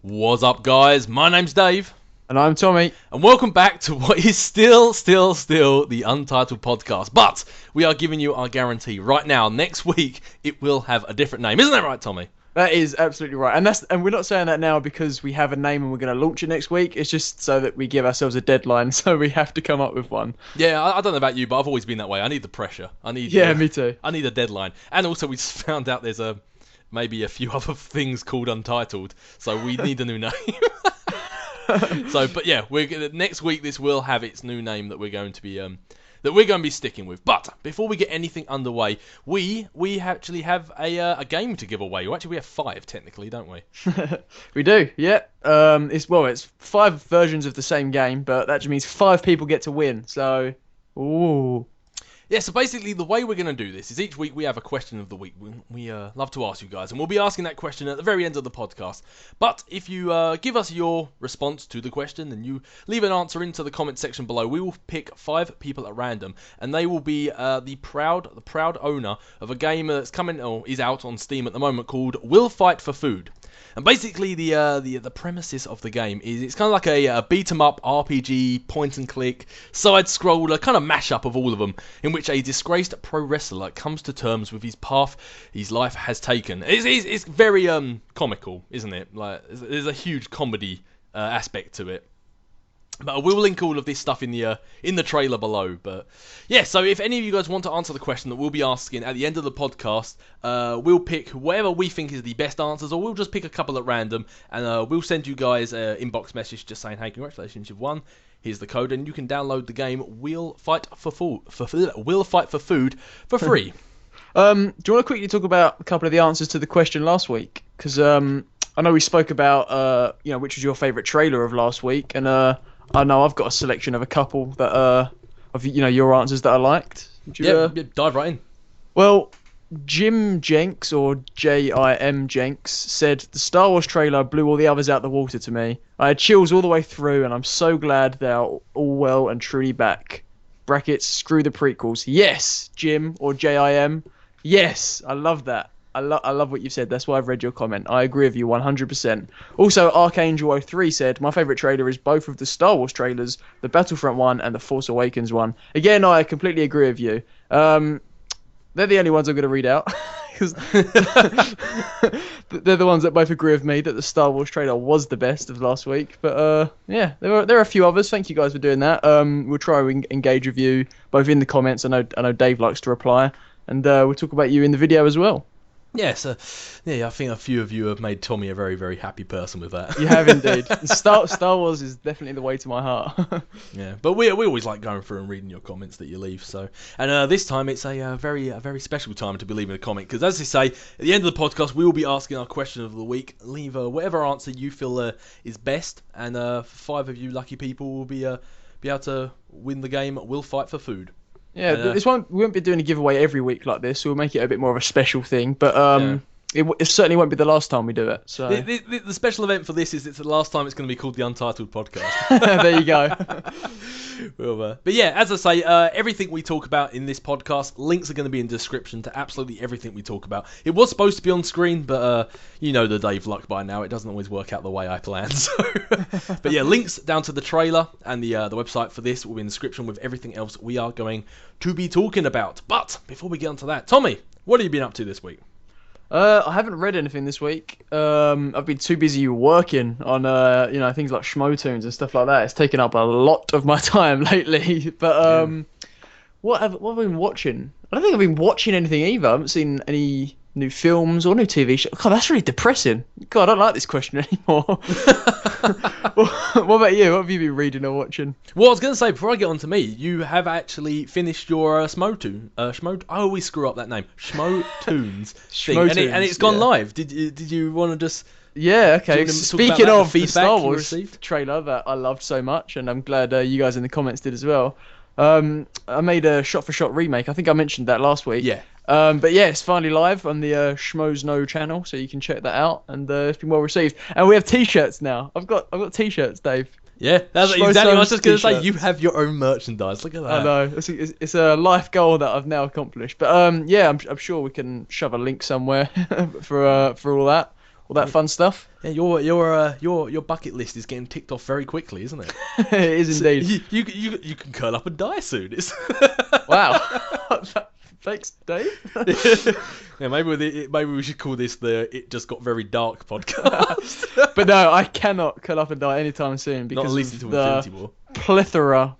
What's up, guys? My name's Dave. And I'm Tommy. And welcome back to what is still the Untitled podcast. But we are giving you our guarantee right now. Next week, it will have a different name. Isn't that right, Tommy? That is absolutely right. And we're not saying that now because we have a name and we're going to launch it next week. It's just so that we give ourselves a deadline, so we have to come up with one. Yeah, I don't know about you, but I've always been that way. I need the pressure. Me too. I need a deadline. And also, we just found out there's maybe a few other things called Untitled, so we need a new name. But yeah, next week this will have its new name that we're going to be sticking with. But before we get anything underway, we actually have a game to give away. Well, actually, we have 5 technically, don't we? We do, yeah. It's 5 versions of the same game, but that just means 5 people get to win. So, ooh. Yeah, so basically the way we're going to do this is each week we have a question of the week. We love to ask you guys, and we'll be asking that question at the very end of the podcast. But if you give us your response to the question and you leave an answer into the comment section below, we will pick 5 people at random, and they will be the proud owner of a game that's coming or is out on Steam at the moment called Will Fight for Food. And basically, the premises of the game is it's kind of like a beat 'em up RPG, point and click, side scroller, kind of mashup of all of them, in which a disgraced pro wrestler comes to terms with his path his life has taken. It's very comical, isn't it? Like there's a huge comedy aspect to it. But we'll link all of this stuff in the trailer below. But yeah, so if any of you guys want to answer the question that we'll be asking at the end of the podcast, we'll pick whatever we think is the best answers, or we'll just pick a couple at random, and we'll send you guys an inbox message just saying, "Hey, congratulations, you've won. Here's the code," and you can download the game Will Fight for Food for free. Do you want to quickly talk about a couple of the answers to the question last week? Because I know we spoke about which was your favourite trailer of last week, and I know I've got a selection of a couple that of your answers that I liked. Yeah, dive right in. Well, Jim Jenks, or Jim Jenks, said the Star Wars trailer blew all the others out the water to me. I had chills all the way through, and I'm so glad they're all well and truly back. Brackets, screw the prequels. Yes, Jim, or Jim. Yes, I love that. I love what you've said. That's why I've read your comment. I agree with you 100%. Also, Archangel03 said, my favourite trailer is both of the Star Wars trailers, the Battlefront one and the Force Awakens one. Again, I completely agree with you. They're the only ones I'm going to read out. Because they're the ones that both agree with me that the Star Wars trailer was the best of last week. But yeah, there are a few others. Thank you guys for doing that. We'll try and engage with you both in the comments. I know Dave likes to reply. And we'll talk about you in the video as well. Yes, I think a few of you have made Tommy a very, very happy person with that. You have indeed. Star Wars is definitely the way to my heart. Yeah, but we always like going through and reading your comments that you leave. So, and this time it's a very special time to be leaving a comment, because as they say, at the end of the podcast we will be asking our question of the week. Leave whatever answer you feel is best, and 5 of you lucky people will be able to win the game Will Fight for Food. Yeah, we won't be doing a giveaway every week like this, so we'll make it a bit more of a special thing. But it certainly won't be the last time we do it. So the special event for this is it's the last time it's going to be called the Untitled podcast. There you go. But yeah, as I say, everything we talk about in this podcast, links are going to be in the description to absolutely everything we talk about. It was supposed to be on screen, but you know the Dave luck by now. It doesn't always work out the way I planned. So. But yeah, links down to the trailer and the website for this will be in the description with everything else we are going to be talking about. But before we get onto that, Tommy, what have you been up to this week? I haven't read anything this week. I've been too busy working on things like Schmotunes and stuff like that. It's taken up a lot of my time lately. But what have I been watching? I don't think I've been watching anything either. I haven't seen any new films or new TV shows. God, that's really depressing. God, I don't like this question anymore. What about you? What have you been reading or watching? Well, I was going to say, before I get on to me, you have actually finished your Schmotunes. I always screw up that name. Schmotunes thing. And it's gone live. Did you want to just... Yeah, okay. Speaking of the Star Wars received? Trailer that I loved so much, and I'm glad you guys in the comments did as well. I made a shot-for-shot remake. I think I mentioned that last week. Yeah. But yeah, it's finally live on the Schmoes Know channel, so you can check that out, and it's been well received. And we have T-shirts now. I've got T-shirts, Dave. Yeah, that's exactly what I was just going to say. You have your own merchandise. Look at that. I know. It's a life goal that I've now accomplished. But yeah, I'm sure we can shove a link somewhere for all that. all that fun stuff. Yeah, your bucket list is getting ticked off very quickly, isn't it? It is indeed. You can curl up and die soon. Wow. Thanks, Dave. Yeah, maybe we should call this the "It Just Got Very Dark" podcast. But no, I cannot curl up and die anytime soon because Not at least of until the Infinity War. plethora.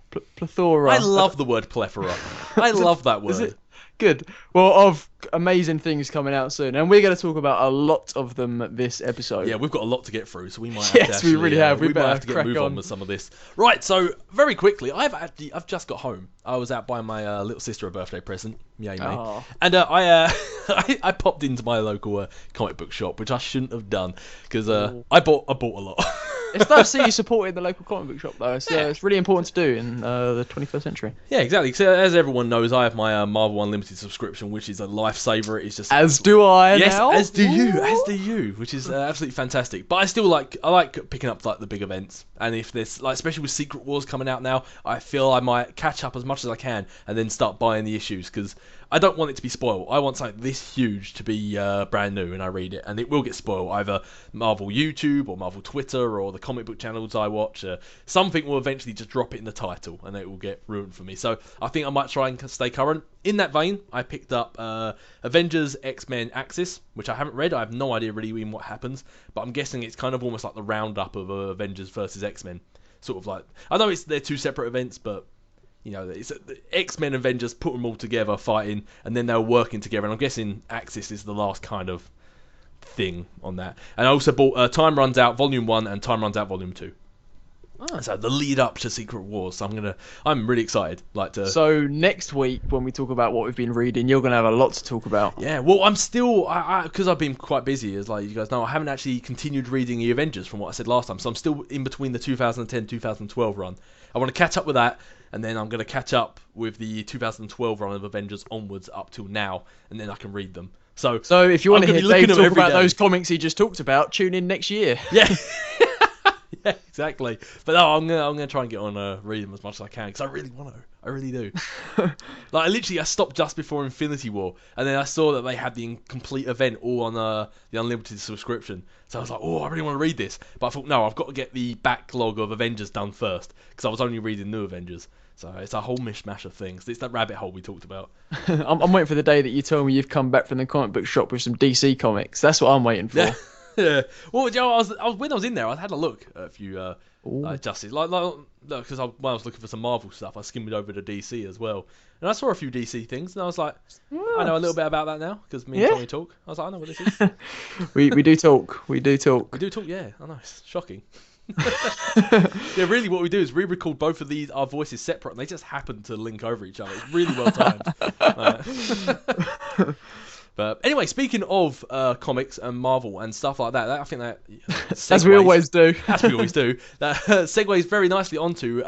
I love the word plethora. I love that word. Is it? Good. Well, of amazing things coming out soon, and we're going to talk about a lot of them this episode. Yeah, we've got a lot to get through, so we might have Yes, to actually, we really have. We might better have to get crack move on on with some of this. Right, so very quickly, I've just got home. I was out buying my little sister a birthday present. Yay me! Oh. And I popped into my local comic book shop, which I shouldn't have done because I bought a lot. It's nice to see you supporting the local comic book shop, though. It's really important to do in the 21st century. Yeah, exactly. So as everyone knows, I have my Marvel Unlimited subscription, which is a lifesaver. It's just As do I yes, now. as do you, which is absolutely fantastic. But I still like picking up like the big events, and if there's like especially with Secret Wars coming out now, I feel I might catch up as much as I can and then start buying the issues because I don't want it to be spoiled. I want something this huge to be brand new and I read it, and it will get spoiled either Marvel YouTube or Marvel Twitter or the comic book channels I watch. Something will eventually just drop it in the title and it will get ruined for me. So I think I might try and stay current. In that vein, I picked up Avengers X-Men Axis, which I haven't read. I have no idea really even what happens, but I'm guessing it's kind of almost like the roundup of Avengers versus X-Men. Sort of like, I know they're two separate events, but you know, it's the X-Men Avengers put them all together fighting, and then they were working together. And I'm guessing Axis is the last kind of thing on that. And I also bought Time Runs Out Volume 1 and Time Runs Out Volume 2. Oh. So the lead up to Secret Wars. So I'm really excited. So next week when we talk about what we've been reading, you're gonna have a lot to talk about. Yeah. Well, I'm still because I've been quite busy, as like you guys know, I haven't actually continued reading the Avengers from what I said last time. So I'm still in between the 2010-2012 run. I want to catch up with that, and then I'm going to catch up with the 2012 run of Avengers onwards up till now, and then I can read them. So if you want to hear Dave talk about day. those comics he just talked about, tune in next year. Yeah. Yeah, exactly. But no, I'm gonna try and get on read them as much as I can because I really want to. I really do. I stopped just before Infinity War, and then I saw that they had the complete event all on the Unlimited subscription. So I was like, oh, I really want to read this. But I thought, no, I've got to get the backlog of Avengers done first because I was only reading New Avengers. So it's a whole mishmash of things. It's that rabbit hole we talked about. I'm waiting for the day that you tell me you've come back from the comic book shop with some DC comics. That's what I'm waiting for. Yeah. Yeah. Well, Joe, when I was in there, I had a look at a few Justice, because when I was looking for some Marvel stuff, I skimmed over to DC as well, and I saw a few DC things, and I was like, I know a little bit about that now because me and Tommy talk. I was like, I know what this is. we do talk. We do talk. We do talk. Yeah, I know. It's shocking. Yeah, really, what we do is we record both of our voices separate, and they just happen to link over each other. It's really well timed. But anyway, speaking of comics and Marvel and stuff like that, I think that segues, as we always do. As we always do. That segues very nicely onto.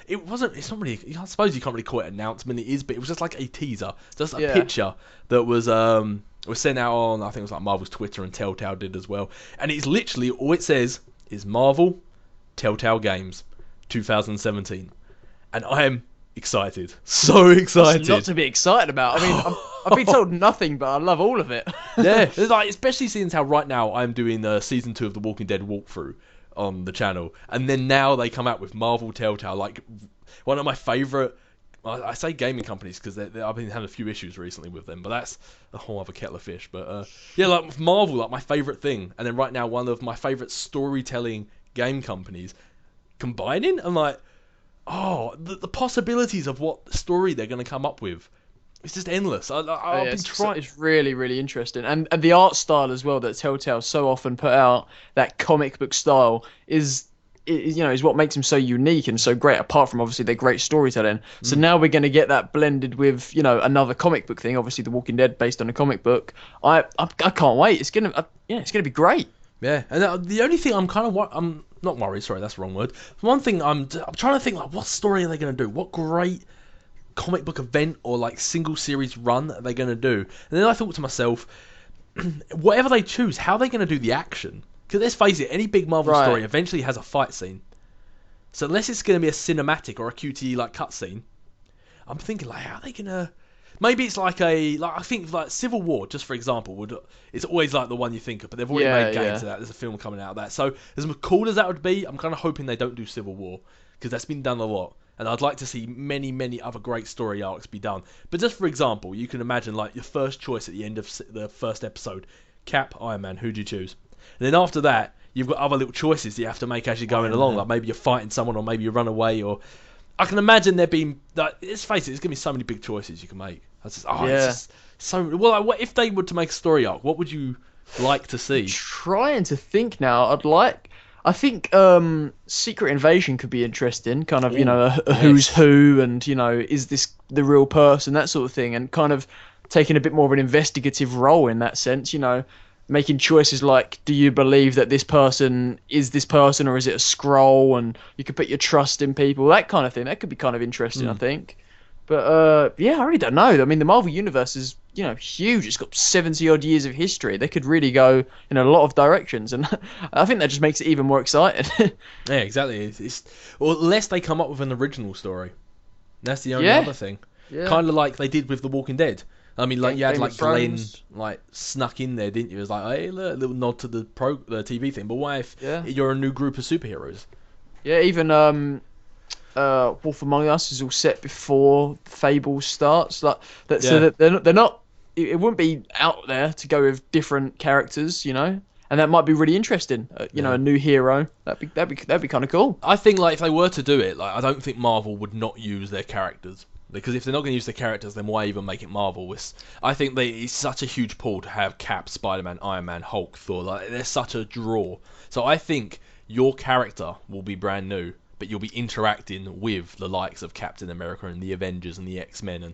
It's not really. I suppose you can't really call it an announcement. It is, but it was just like a teaser, just a picture that was sent out on. I think it was like Marvel's Twitter, and Telltale did as well. And it's literally all it says is Marvel, Telltale Games, 2017, and I am excited, so excited. What's not to be excited about? I mean, I've been told nothing, but I love all of it. Yeah, it's like, especially seeing how right now I'm doing season 2 of The Walking Dead walkthrough on the channel, and then now they come out with Marvel Telltale, like one of my favourite. I say gaming companies because I've been having a few issues recently with them, but that's a whole other kettle of fish. But yeah, like with Marvel, like my favourite thing, and then right now one of my favourite storytelling game companies combining. I'm like, oh, the possibilities of what story they're going to come up with. It's just endless. It's really, really interesting. And the art style as well that Telltale so often put out, that comic book style, is what makes them so unique and so great, apart from obviously their great storytelling. So now we're going to get that blended with, another comic book thing, obviously The Walking Dead based on a comic book. I can't wait. It's going to be great. Yeah, and the only thing I'm not worried, sorry, that's the wrong word. One thing I'm trying to think, like, what story are they going to do? What great comic book event or like single series run are they going to do? And then I thought to myself, whatever they choose, how are they going to do the action? Because let's face it, any big Marvel story eventually has a fight scene. So unless it's going to be a cinematic or a QTE like cutscene, I'm thinking like, how are they going to? Maybe it's like I think like Civil War, just for example, it's always like the one you think of, but they've already made games of that. There's a film coming out of that. So as cool as that would be, I'm kind of hoping they don't do Civil War because that's been done a lot, and I'd like to see many other great story arcs be done. But just for example, you can imagine like your first choice at the end of the first episode, Cap, Iron Man. Who do you choose? And then after that, you've got other little choices that you have to make as you're going along. Like maybe you're fighting someone, or maybe you run away, or I can imagine there being. Like, let's face it, there's gonna be so many big choices you can make. It's just so well. Like, what if they were to make a story arc? What would you like to see? I'm trying to think now. I think Secret Invasion could be interesting. Kind of, a who's who, and is this the real person? That sort of thing, and kind of taking a bit more of an investigative role in that sense. Making choices like, do you believe that this person is this person, or is it a scroll? And you could put your trust in people, that kind of thing. That could be kind of interesting, I think. But I really don't know. I mean, the Marvel Universe is, huge. It's got 70 odd years of history. They could really go in a lot of directions, and I think that just makes it even more exciting. Yeah, exactly. Or unless they come up with an original story. That's the only other thing. Yeah. Kind of like they did with The Walking Dead. I mean, like you had like Glenn like snuck in there, didn't you? It was like, hey, look, a little nod to the TV thing. But what if you're a new group of superheroes? Yeah, even Wolf Among Us is all set before Fable starts. Like that, so that they're not. It wouldn't be out there to go with different characters, and that might be really interesting. A new hero. That'd be kind of cool. I think like if they were to do it, like I don't think Marvel would not use their characters. Because if they're not going to use the characters, then why even make it Marvel? I think it's such a huge pull to have Cap, Spider-Man, Iron Man, Hulk, Thor. Like, they're such a draw. So I think your character will be brand new, but you'll be interacting with the likes of Captain America and the Avengers and the X-Men, and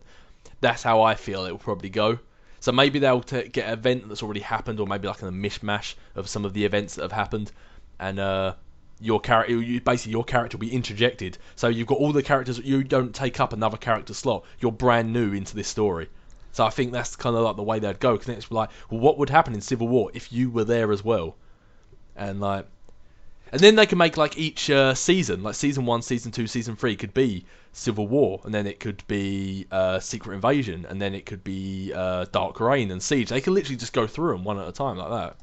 that's how I feel it will probably go. So maybe they'll get an event that's already happened, or maybe like a mishmash of some of the events that have happened, and your character will be interjected. So you've got all the characters. You don't take up another character slot. You're brand new into this story. So I think that's kind of like the way they'd go. Because it's like, well, what would happen in Civil War if you were there as well? And then they can make like each season, like season 1, season 2, season 3 could be Civil War, and then it could be Secret Invasion, and then it could be Dark Reign and Siege. They can literally just go through them one at a time like that.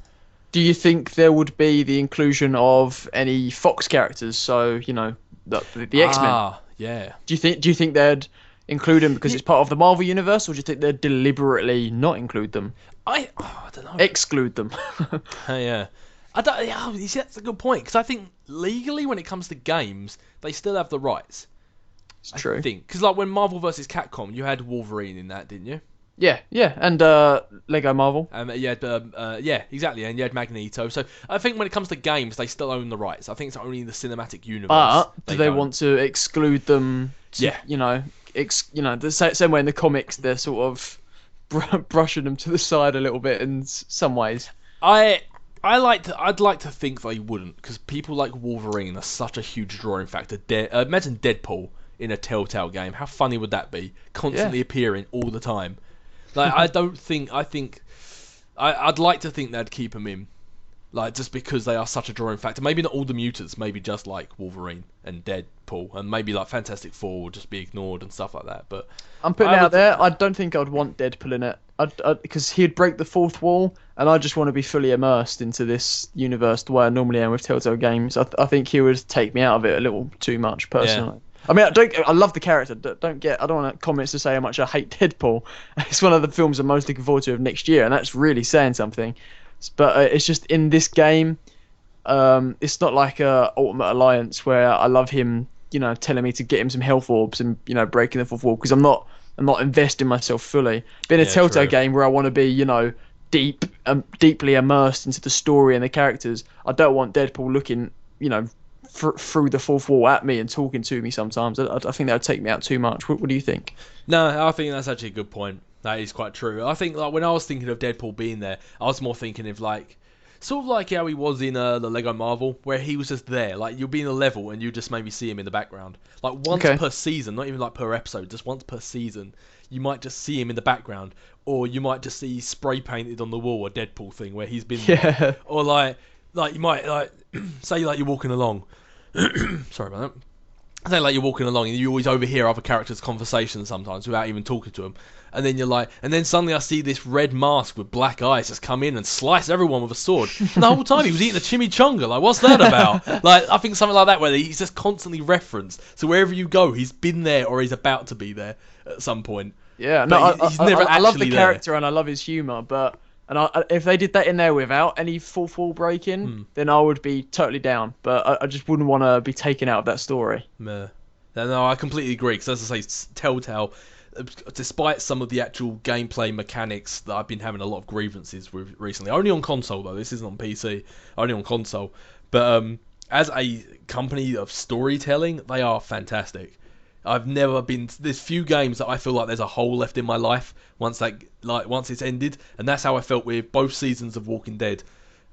Do you think there would be the inclusion of any Fox characters? So the X-Men. Yeah. Do you think they'd include them because it's part of the Marvel universe, or do you think they'd deliberately not include them? I don't know. Exclude them. Yeah. I don't. You see, that's a good point, because I think legally, when it comes to games, they still have the rights. It's true. I think because like when Marvel vs. Capcom, you had Wolverine in that, didn't you? Yeah, and Lego Marvel. Yeah, exactly, and you had Magneto. So I think when it comes to games, they still own the rights. I think it's only in the cinematic universe. But do they want to exclude them? The same way in the comics, they're sort of brushing them to the side a little bit in some ways. I'd like to think they wouldn't, because people like Wolverine are such a huge drawing factor. Imagine Deadpool in a Telltale game. How funny would that be? Constantly appearing all the time. Like, I'd like to think they'd keep him in, like, just because they are such a drawing factor. Maybe not all the mutants, maybe just like Wolverine and Deadpool, and maybe like Fantastic Four will just be ignored and stuff like that. But I'm putting it out there, I don't think I'd want Deadpool in it, because he'd break the fourth wall, and I just want to be fully immersed into this universe the way I normally am with Telltale games. I think he would take me out of it a little too much, personally. Yeah. I mean, I love the character. I don't want comments to say how much I hate Deadpool. It's one of the films I'm most looking forward to of next year, and that's really saying something. But it's just in this game, it's not like Ultimate Alliance where I love him, telling me to get him some health orbs and breaking the fourth wall, because I'm not investing myself fully. But in a Telltale game where I want to be, deeply immersed into the story and the characters, I don't want Deadpool looking, through the fourth wall at me and talking to me sometimes. I think that would take me out too much. What do you think? No, I think that's actually a good point. That is quite true. I think like when I was thinking of Deadpool being there, I was more thinking of like sort of like how he was in the Lego Marvel, where he was just there. Like you'll be in a level and you just maybe see him in the background. Like once per season, not even like per episode, just once per season, you might just see him in the background, or you might just see spray painted on the wall a Deadpool thing where he's been there. Or like you might like say like you're walking along. Sorry about that. say like you're walking along and you always overhear other characters' conversations sometimes without even talking to them. And then you're like, and then suddenly I see this red mask with black eyes just come in and slice everyone with a sword. And the whole time he was eating a chimichanga. Like, what's that about? Like, I think something like that where he's just constantly referenced. So wherever you go, he's been there or he's about to be there at some point. Yeah, But no, he's never I love the actually there. character and I love his humour, but if they did that in there without any full breaking, then I would be totally down. But I just wouldn't want to be taken out of that story. No, I completely agree. Because as I say, Telltale, despite some of the actual gameplay mechanics that I've been having a lot of grievances with recently, only on console though. This isn't on PC, only on console. But as a company of storytelling, they are fantastic. I've never been. There's few games that I feel like there's a hole left in my life once it's ended, and that's how I felt with both seasons of Walking Dead.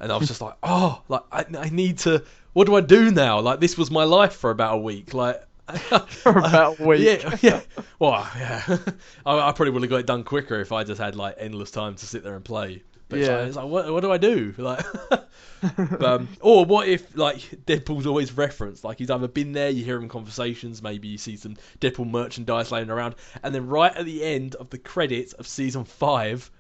And I was just like, oh, like I need to. What do I do now? Like this was my life for about a week. Like For about a week. Yeah. Well, yeah. I probably would have got it done quicker if I just had like endless time to sit there and play. But Yeah. it's like what do I do? Like, or what if like Deadpool's always referenced? Like he's either been there, you hear him in conversations, maybe you see some Deadpool merchandise laying around, and then right at the end of the credits of season 5.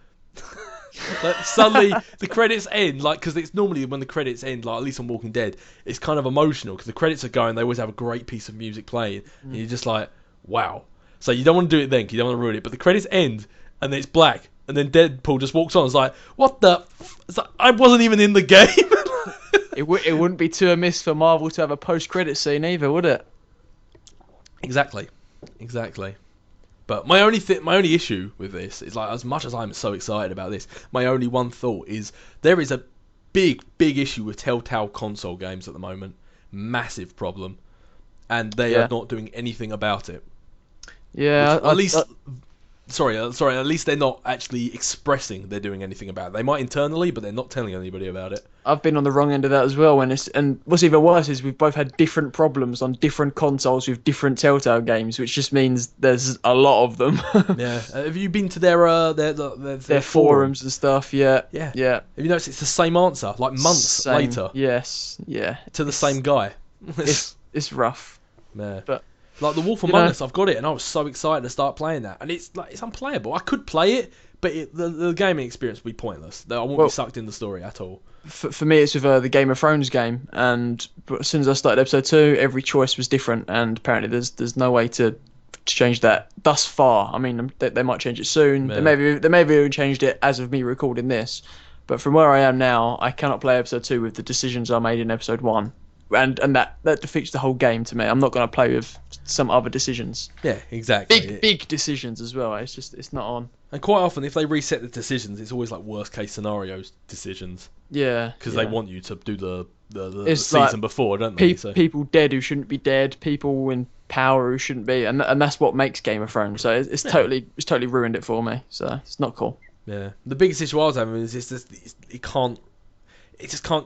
Like suddenly the credits end, like because it's normally when the credits end, like at least on Walking Dead, it's kind of emotional because the credits are going. They always have a great piece of music playing, and you're just like, wow. So you don't want to do it then, 'cause you don't want to ruin it. But the credits end, and then it's black, and then Deadpool just walks on. It's like, what the? It's like, I wasn't even in the game. It wouldn't be too amiss for Marvel to have a post-credit scene either, would it? Exactly. But my only issue with this is like, as much as I'm so excited about this, my only one thought is there is a big issue with Telltale console games at the moment, massive problem, and they are not doing anything about it. Yeah, At least they're not actually expressing they're doing anything about it. They might internally, but they're not telling anybody about it. I've been on the wrong end of that as well. And what's even worse is we've both had different problems on different consoles with different Telltale games, which just means there's a lot of them. Yeah. Have you been to their forums and stuff? Yeah. Yeah. Yeah. Have you noticed it's the same answer, like months later? Yes. Yeah. To the same guy. It's rough. Yeah. But like the Wolf Among Us, I've got it, and I was so excited to start playing that. And it's unplayable. I could play it, but the gaming experience would be pointless. I won't be sucked in the story at all. For me, it's with the Game of Thrones game, and as soon as I started episode 2, every choice was different, and apparently there's no way to change that thus far. I mean, they might change it soon. Yeah. They may have even changed it as of me recording this, but from where I am now, I cannot play episode 2 with the decisions I made in episode 1. And that defeats the whole game to me. I'm not going to play with some other decisions. Yeah, exactly. Big decisions as well. It's not on. And quite often, if they reset the decisions, it's always like worst case scenarios decisions. Yeah. Because they want you to do the It's season like before, don't they? People dead who shouldn't be dead. People in power who shouldn't be, and that's what makes Game of Thrones. So it's totally ruined it for me. So it's not cool. Yeah. The biggest issue I was having is it's like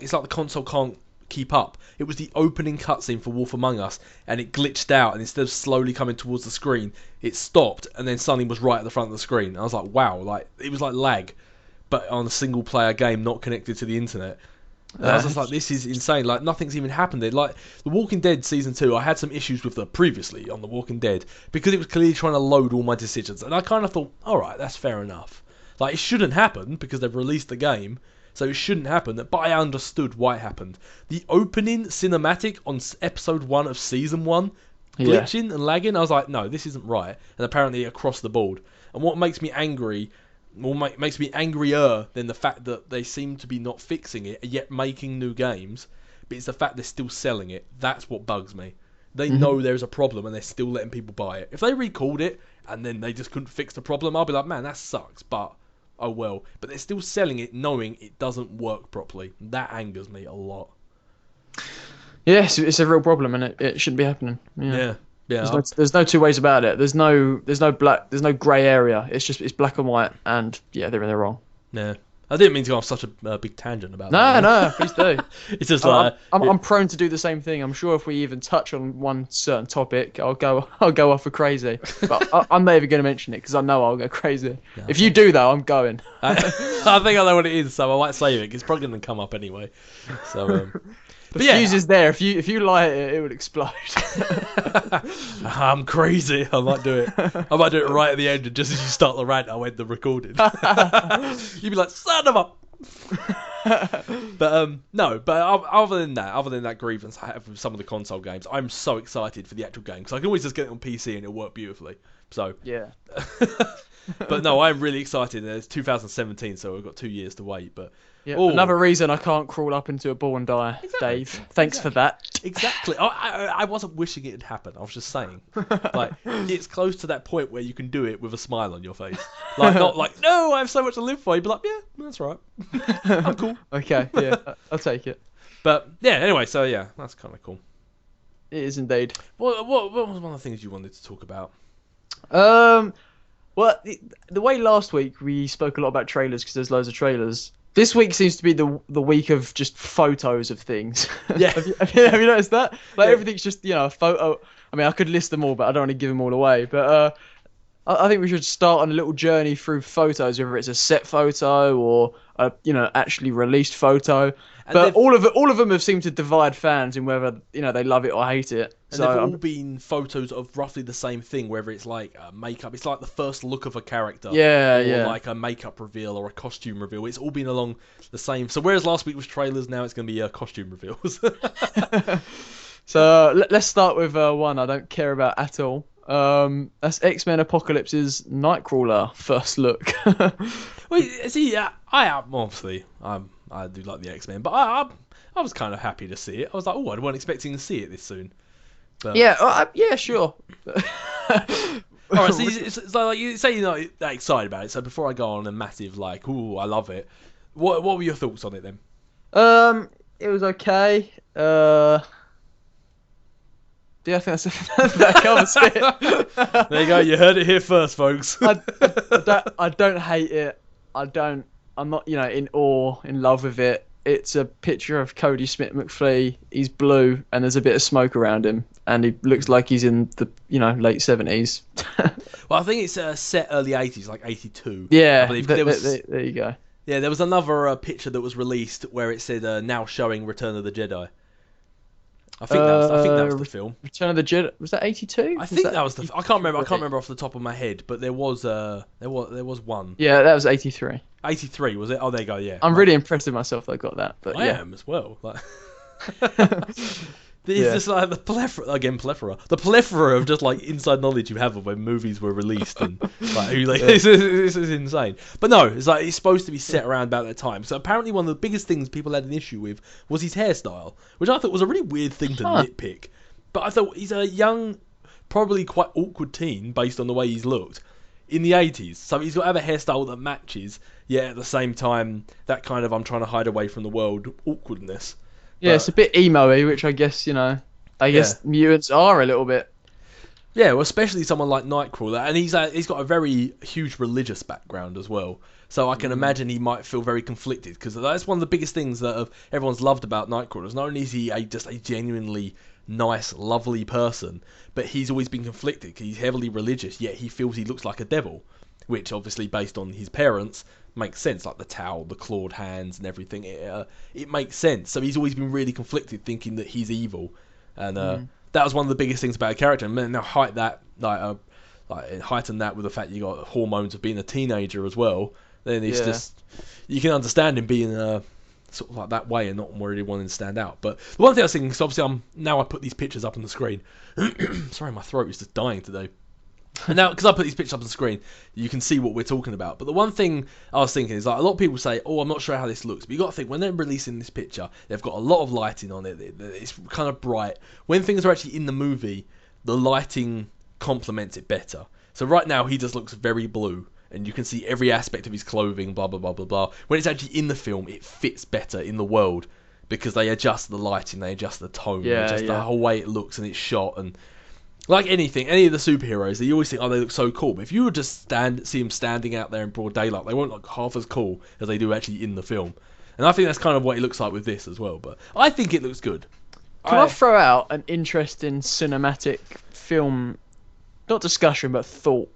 the console can't keep up. It was the opening cutscene for Wolf Among Us, and it glitched out, and instead of slowly coming towards the screen, it stopped, and then suddenly was right at the front of the screen. And I was like, wow, like it was like lag, but on a single player game not connected to the internet. And I was just like, this is insane. Like nothing's even happened there. Like The Walking Dead season 2, I had some issues with previously on The Walking Dead because it was clearly trying to load all my decisions, and I kind of thought, all right, that's fair enough. Like it shouldn't happen because they've released the game. So it shouldn't happen, but I understood why it happened. The opening cinematic on episode 1 of season 1, glitching and lagging, I was like, no, this isn't right. And apparently across the board. And what makes me angry, makes me angrier than the fact that they seem to be not fixing it, yet making new games, but it's the fact they're still selling it. That's what bugs me. They know there's a problem and they're still letting people buy it. If they recalled it and then they just couldn't fix the problem, I'll be like, man, that sucks, but oh well. But they're still selling it knowing it doesn't work properly. That angers me a lot. Yes, it's a real problem, and it shouldn't be happening. Yeah. There's no two ways about it. There's no grey area. It's black and white, and yeah, they're wrong. Yeah. I didn't mean to go off such a big tangent about that. No, please do. It's just like I'm prone to do the same thing. I'm sure if we even touch on one certain topic, I'll go off for crazy. But I'm not even going to mention it because I know I'll go crazy. No, if you do though, I'm going. I think I know what it is, so I might save it. 'Cause it's probably going to come up anyway. So, The fuse is there. If you light it, it would explode. I'm crazy. I might do it. I might do it right at the end, and just as you start the rant, I'll end the recording. You'd be like, son of a. But no. But other than that grievance I have with some of the console games, I'm so excited for the actual game because I can always just get it on PC and it'll work beautifully. So Yeah. But no, I'm really excited. It's 2017, so we've got 2 years to wait. But Yeah, another reason I can't crawl up into a ball and die, Dave. Thanks for that. Exactly. I wasn't wishing it had happened. I was just saying, like, it's close to that point where you can do it with a smile on your face. Like, not like, no, I have so much to live for. You'd be like, yeah, that's right. I'm cool. Okay, yeah, I'll take it. But yeah, anyway, so yeah, that's kind of cool. It is indeed. What was one of the things you wanted to talk about? Well, the way last week we spoke a lot about trailers because there's loads of trailers. This week seems to be the week of just photos of things. Yeah. have you noticed that? Like everything's just a photo. I mean, I could list them all, but I don't want to give them all away. But I think we should start on a little journey through photos, whether it's a set photo or a actually released photo. But all of them have seemed to divide fans in whether they love it or hate it. And they've all been photos of roughly the same thing, whether it's like makeup. It's like the first look of a character. Or like a makeup reveal or a costume reveal. It's all been along the same. So whereas last week was trailers, now it's going to be costume reveals. So let's start with one I don't care about at all. That's X-Men Apocalypse's Nightcrawler first look. Well, see, I do like the X-Men, but I was kind of happy to see it. I was like, oh, I wasn't expecting to see it this soon. But... Yeah, sure. All right, so you say you're not that excited about it. So before I go on a massive like, ooh, I love it. What were your thoughts on it then? It was okay. Yeah, I think that covers it. There you go. You heard it here first, folks. I don't hate it. I'm not, in awe, in love with it. It's a picture of Cody Smith McPhee. He's blue, and there's a bit of smoke around him, and he looks like he's in the, late 70s. Well, I think it's set early 80s, like 82. Yeah, I believe. There you go. Yeah, there was another picture that was released where it said now showing Return of the Jedi. I think that was the film. Return of the Jedi, was that 82? I think that was the. I can't remember off the top of my head, but there was one. Yeah, that was 83. 83 was it? Oh, there you go. Yeah. I'm really impressed with myself that I got that. But I am as well. Like... It's just like the plethora of just like inside knowledge you have of when movies were released and like this is insane. But no, it's like it's supposed to be set around about that time. So apparently one of the biggest things people had an issue with was his hairstyle, which I thought was a really weird thing to nitpick. But I thought he's a young, probably quite awkward teen based on the way he's looked in the 80s. So he's got to have a hairstyle that matches, yet at the same time that kind of I'm trying to hide away from the world awkwardness. Yeah, it's a bit emo-y, which I guess, mutants are a little bit. Yeah, well, especially someone like Nightcrawler, and he's got a very huge religious background as well. So I can imagine he might feel very conflicted, because that's one of the biggest things that everyone's loved about Nightcrawler. Is not only is he just a genuinely nice, lovely person, but he's always been conflicted, because he's heavily religious, yet he feels he looks like a devil, which obviously, based on his parents, makes sense, like the towel, the clawed hands and everything. It makes sense. So he's always been really conflicted, thinking that he's evil, and that was one of the biggest things about a character. And now heighten that with the fact you got hormones of being a teenager as well. Then it's just you can understand him being sort of like that way and not really wanting to stand out. But the one thing I was thinking, because obviously I put these pictures up on the screen. Sorry, my throat is just dying today. And now, because I put these pictures up on the screen, you can see what we're talking about. But the one thing I was thinking is, like, a lot of people say, oh, I'm not sure how this looks. But you got to think, when they're releasing this picture, they've got a lot of lighting on it. It's kind of bright. When things are actually in the movie, the lighting complements it better. So right now, he just looks very blue. And you can see every aspect of his clothing, blah, blah, blah, blah, blah. When it's actually in the film, it fits better in the world. Because they adjust the lighting, they adjust the tone, they adjust the whole way it looks and it's shot. And like anything, any of the superheroes, you always think, oh, they look so cool. But if you would just see them standing out there in broad daylight, they won't look half as cool as they do actually in the film. And I think that's kind of what it looks like with this as well. But I think it looks good. Can I throw out an interesting cinematic film, not discussion, but thought,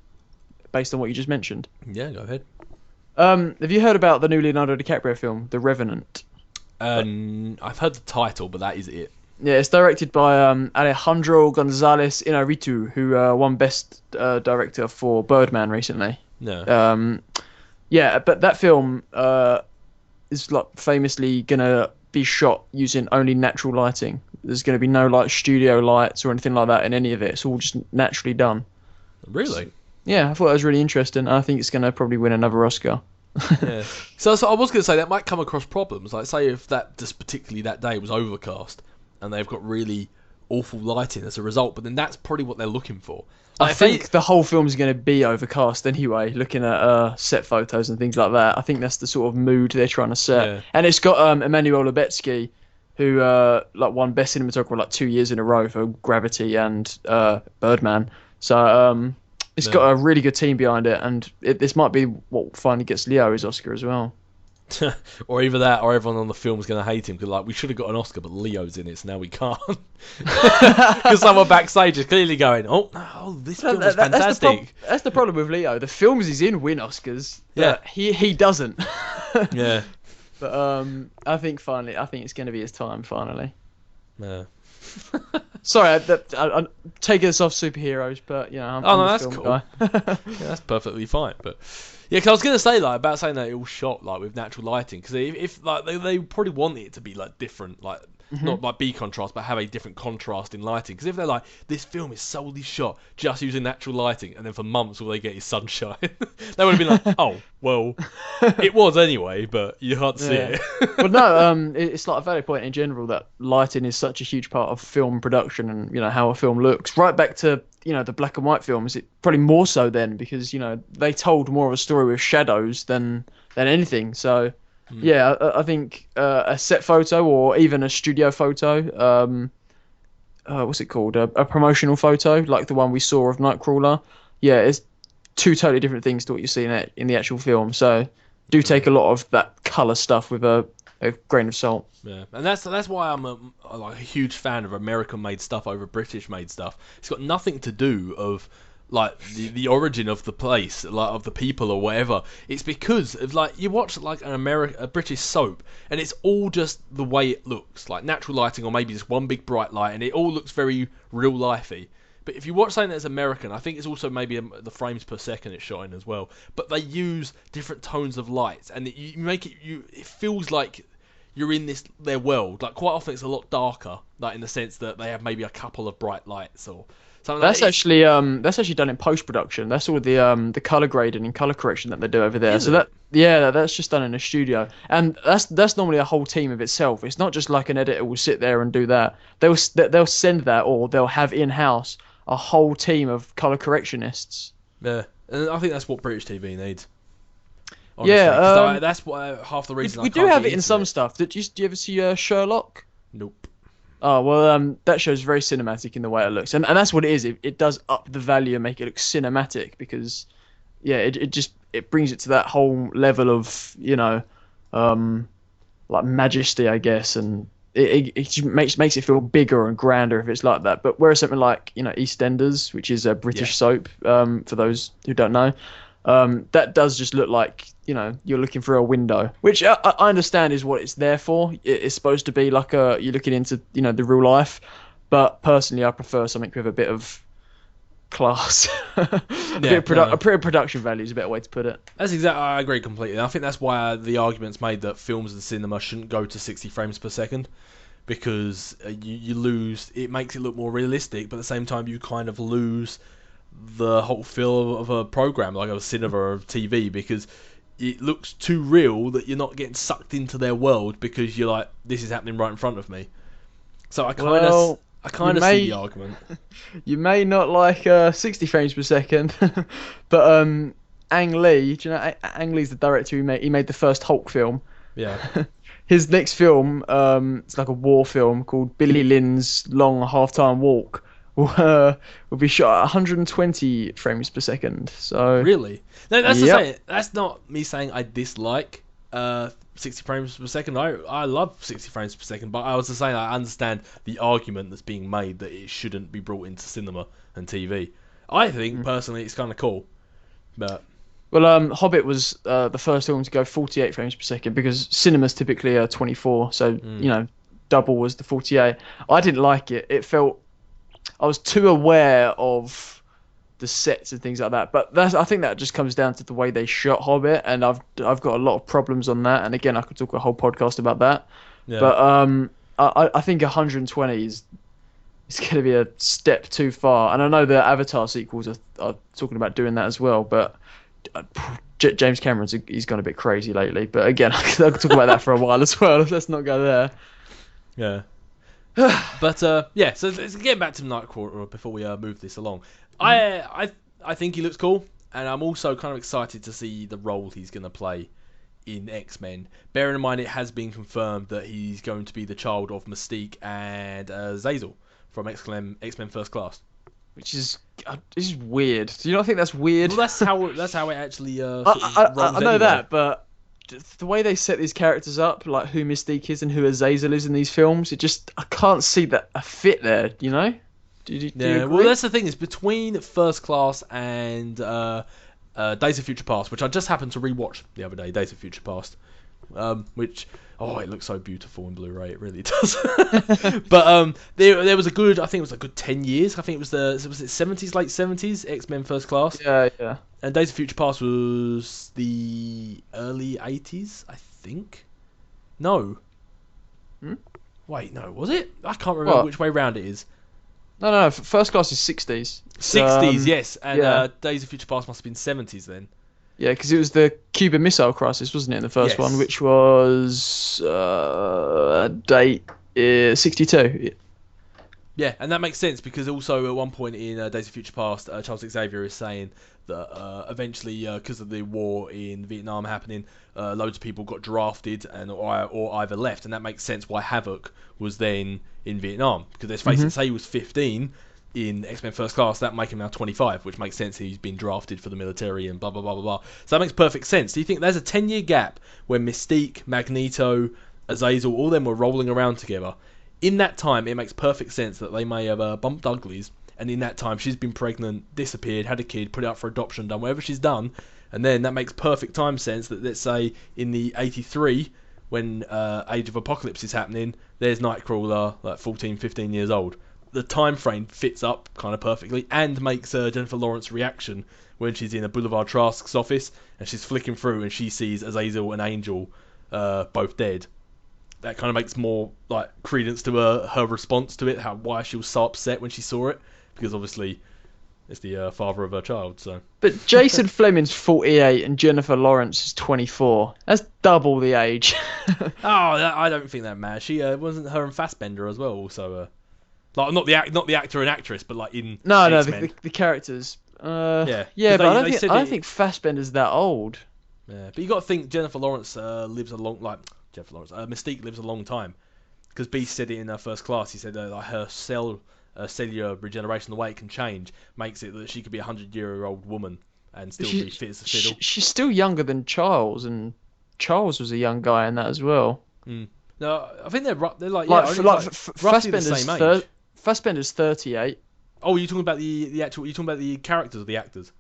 based on what you just mentioned? Yeah, go ahead. Have you heard about the new Leonardo DiCaprio film, The Revenant? I've heard the title, but that is it. Yeah, it's directed by Alejandro Gonzalez Inarritu, who won Best Director for Birdman recently. No. Yeah, but that film is like famously gonna be shot using only natural lighting. There's gonna be no like studio lights or anything like that in any of it. It's all just naturally done. Really? Yeah, I thought that was really interesting. I think it's gonna probably win another Oscar. Yeah. So I was going to say that might come across problems. Like, say if that just particularly that day was overcast, and they've got really awful lighting as a result, but then that's probably what they're looking for. Like, I think the whole film's going to be overcast anyway, looking at set photos and things like that. I think that's the sort of mood they're trying to set. Yeah. And it's got Emmanuel Lubezki, who like won Best Cinematographer like 2 years in a row for Gravity and Birdman. So it's got a really good team behind it, and this might be what finally gets Leo his Oscar as well. Or either that, or everyone on the film's going to hate him because like we should have got an Oscar, but Leo's in it, so now we can't. Because someone backstage is clearly going, "Oh, this film is fantastic." That's the problem with Leo. The films he's in win Oscars. Yeah, he doesn't. Yeah, but I think it's going to be his time finally. Yeah. Sorry, I'm taking this off superheroes, but you know, I'm a that's film cool. guy. Yeah, that's perfectly fine. But yeah, because I was gonna say like about saying that it was shot like with natural lighting, because if like they probably want it to be like different, like not like be contrast, but have a different contrast in lighting. Because if they're like, this film is solely shot just using natural lighting, and then for months all they get is sunshine, they would have been like, oh well, it was anyway, but you can't see it. But no, it's like a valid point in general that lighting is such a huge part of film production, and you know how a film looks. Right back to the black and white films, it probably more so then, because they told more of a story with shadows than anything. So. Yeah, I think a set photo or even a studio photo, what's it called? A promotional photo, like the one we saw of Nightcrawler. Yeah, it's two totally different things to what you see in the actual film. So do take a lot of that colour stuff with a grain of salt. Yeah, and that's why I'm a huge fan of American-made stuff over British-made stuff. It's got nothing to do of like the origin of the place, like of the people or whatever. It's because of like you watch like a British soap, and it's all just the way it looks, like natural lighting or maybe just one big bright light, and it all looks very real lifey. But if you watch something that's American, I think it's also maybe the frames per second it's shot in as well. But they use different tones of lights, and you make it it feels like you're in their world. Like quite often it's a lot darker, like in the sense that they have maybe a couple of bright lights or. That's actually done in post production. That's all the color grading and color correction that they do over there. Is it? That's just done in a studio, and that's normally a whole team of itself. It's not just like an editor will sit there and do that. They'll send that, or they'll have in house a whole team of color correctionists. Yeah, and I think that's what British TV needs. Honestly. Yeah, that's what half the reason. We do have it in some stuff. Do you ever see Sherlock? Nope. Oh, well, that show's very cinematic in the way it looks. And that's what it is. It does up the value and make it look cinematic because, yeah, it brings it to that whole level of, like majesty, I guess. And it just makes it feel bigger and grander if it's like that. But whereas something like, EastEnders, which is a British soap, for those who don't know, that does just look like, you're looking through a window, which I understand is what it's there for. It's supposed to be like you're looking into, the real life. But personally, I prefer something with a bit of class. a bit of production value is a better way to put it. That's exactly. I agree completely. I think that's why the argument's made that films and cinema shouldn't go to 60 frames per second. Because you lose, it makes it look more realistic, but at the same time you kind of lose the whole feel of a program, like a cinema or TV, because it looks too real that you're not getting sucked into their world because you're like, this is happening right in front of me. So I kind of see the argument. You may not like 60 frames per second, but Ang Lee, do you know Ang Lee's the director who made the first Hulk film? Yeah. His next film, it's like a war film called Billy Lynn's Long Half-Time Walk, will be shot at 120 frames per second. So really? No, that's the same. That's not me saying I dislike 60 frames per second. I love 60 frames per second, but I was just saying I understand the argument that's being made that it shouldn't be brought into cinema and TV. I think personally it's kind of cool, but Well, Hobbit was the first film to go 48 frames per second because cinemas typically are 24, so Mm. double was the 48. I didn't like it. It felt I was too aware of the sets and things like that. But I think that just comes down to the way they shot Hobbit, and I've got a lot of problems on that. And again, I could talk a whole podcast about that. Yeah. But I think 120 is going to be a step too far. And I know the Avatar sequels are talking about doing that as well, but. uh, James Cameron's he's gone a bit crazy lately, but again, I could talk about that for a while as well. Let's not go there. Yeah. But yeah, so getting back to Nightcrawler before we move this along, I think he looks cool, and I'm also kind of excited to see the role he's going to play in X-Men. Bearing in mind it has been confirmed that he's going to be the child of Mystique and Zazel from X-Men First Class. Which is this is weird. Do you not think that's weird? Well, that's how it actually sort of I rolls know anyway. that, but the way they set these characters up, like who Mystique is and who Azazel is in these films, I can't see that a fit there. You know? Do you Yeah, agree? well, that's the thing is between First Class and Days of Future Past, which I just happened to rewatch the other day, Days of Future Past, which it looks so beautiful in Blu-ray, it really does. But there was a good, I think it was a good 10 years. I think it was was it 70s, late 70s, X-Men First Class, Yeah. and Days of Future Past was the early 80s, I think. No. Hmm? Wait, no, was it? I can't remember What? which way round it is. No. First Class is 60s. 60s, yes, and yeah. Days of Future Past must have been 70s then. Yeah, because it was the Cuban Missile Crisis, wasn't it, in the first Yes. one, which was date 62. Yeah, and that makes sense because also at one point in Days of Future Past, Charles Xavier is saying that eventually, because of the war in Vietnam happening, loads of people got drafted or either left, and that makes sense why Havoc was then in Vietnam. Because let's face it, say he was 15 in X-Men First Class, that make him now 25, which makes sense. He's been drafted for the military and blah blah blah blah blah. So that makes perfect sense. Do you think there's a 10-year gap where Mystique, Magneto, Azazel, all them were rolling around together? In that time, it makes perfect sense that they may have bumped uglies, and in that time, she's been pregnant, disappeared, had a kid, put it up for adoption, done whatever she's done, and then that makes perfect time sense that, let's say, in the 83, when Age of Apocalypse is happening, there's Nightcrawler, like 14, 15 years old. The time frame fits up kind of perfectly, and makes Jennifer Lawrence's reaction when she's in a Boulevard Trask's office, and she's flicking through, and she sees Azazel and Angel both dead. That kind of makes more like credence to her response to it, why she was so upset when she saw it, because obviously it's the father of her child. So, But Jason Fleming's 48 and Jennifer Lawrence is 24. That's double the age. I don't think that matters. She wasn't her and Fassbender as well. Also, like not the actor and actress, but like in No, X-Men. the characters. Yeah, Yeah, 'cause but they I said don't it- think Fassbender's that old. Yeah, but you got to think Jennifer Lawrence lives a long Jennifer Lawrence Mystique lives a long time, because Beast said it in her First Class. He said like her cellular regeneration, the way it can change, makes it that she could be a 100-year-old woman and still be fit as a fiddle. She's still younger than Charles, and Charles was a young guy in that as well. No, I think they're like roughly the Fassbender's same age. Fassbender's 38. Oh, are you talking about the actual? Are you talking about the characters or the actors?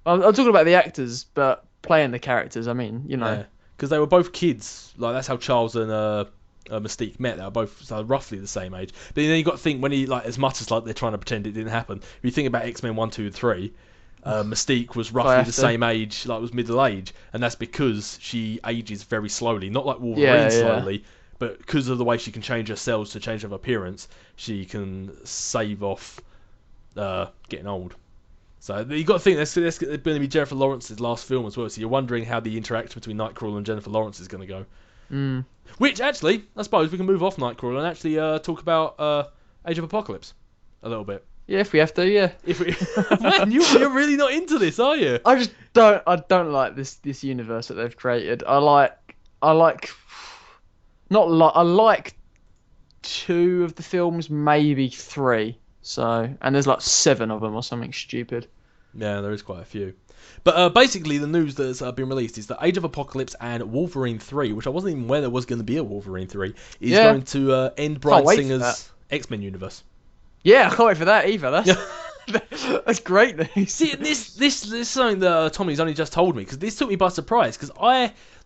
I'm talking about the actors, but playing the characters. I mean, you know. Yeah, because they were both kids. Like that's how Charles and Mystique met. They were both roughly the same age. But then you got to think when he like as much as like they're trying to pretend it didn't happen. If you think about X-Men 1, 2, and 3, Mystique was roughly the same age, like was middle age, and that's because she ages very slowly. Not like Wolverine slowly, but because of the way she can change her cells to change her appearance, she can save off getting old. So you got to think that's going to be Jennifer Lawrence's last film as well. So you're wondering how the interaction between Nightcrawler and Jennifer Lawrence is going to go. Which actually, I suppose we can move off Nightcrawler and actually talk about Age of Apocalypse a little bit. Yeah, if we have to, yeah. If we, man, you're really not into this, are you? I just don't. I don't like this universe that they've created. I like 2 of the films, maybe 3. So, and there's like 7 of them or something stupid. Yeah, there is quite a few. But basically, the news that's been released is that Age of Apocalypse and Wolverine 3, which I wasn't even aware there was going to be a Wolverine 3, is going to end Bryan wait for Singer's that. X-Men universe. Yeah, I can't wait for that either. That's great news. See, this is something that Tommy's only just told me, because this took me by surprise. Because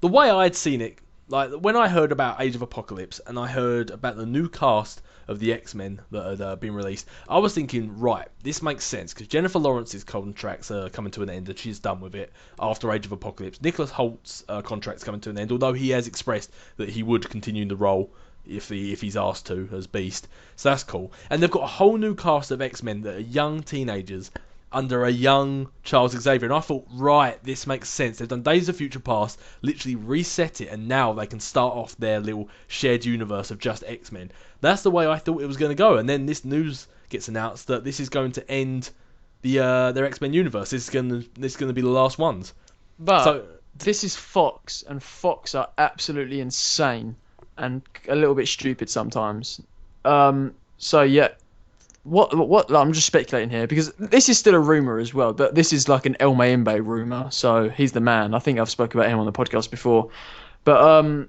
the way I'd seen it, like when I heard about Age of Apocalypse and I heard about the new cast of the X-Men that had been released, I was thinking, right, this makes sense because Jennifer Lawrence's contracts are coming to an end and she's done with it after Age of Apocalypse. Nicholas Holt's contract's coming to an end, although he has expressed that he would continue in the role if he's asked to as Beast. So that's cool. And they've got a whole new cast of X-Men that are young teenagers under a young Charles Xavier, and I thought, right, this makes sense. They've done Days of Future Past, literally reset it, and now they can start off their little shared universe of just X-Men. That's the way I thought it was going to go, and then this news gets announced that this is going to end their X-Men universe. This is going to be the last ones. But this is Fox, and Fox are absolutely insane and a little bit stupid sometimes. So yeah. What I'm just speculating here because this is still a rumor as well, but this is like an El Mayimbe rumor, so he's the man. I think I've spoken about him on the podcast before, but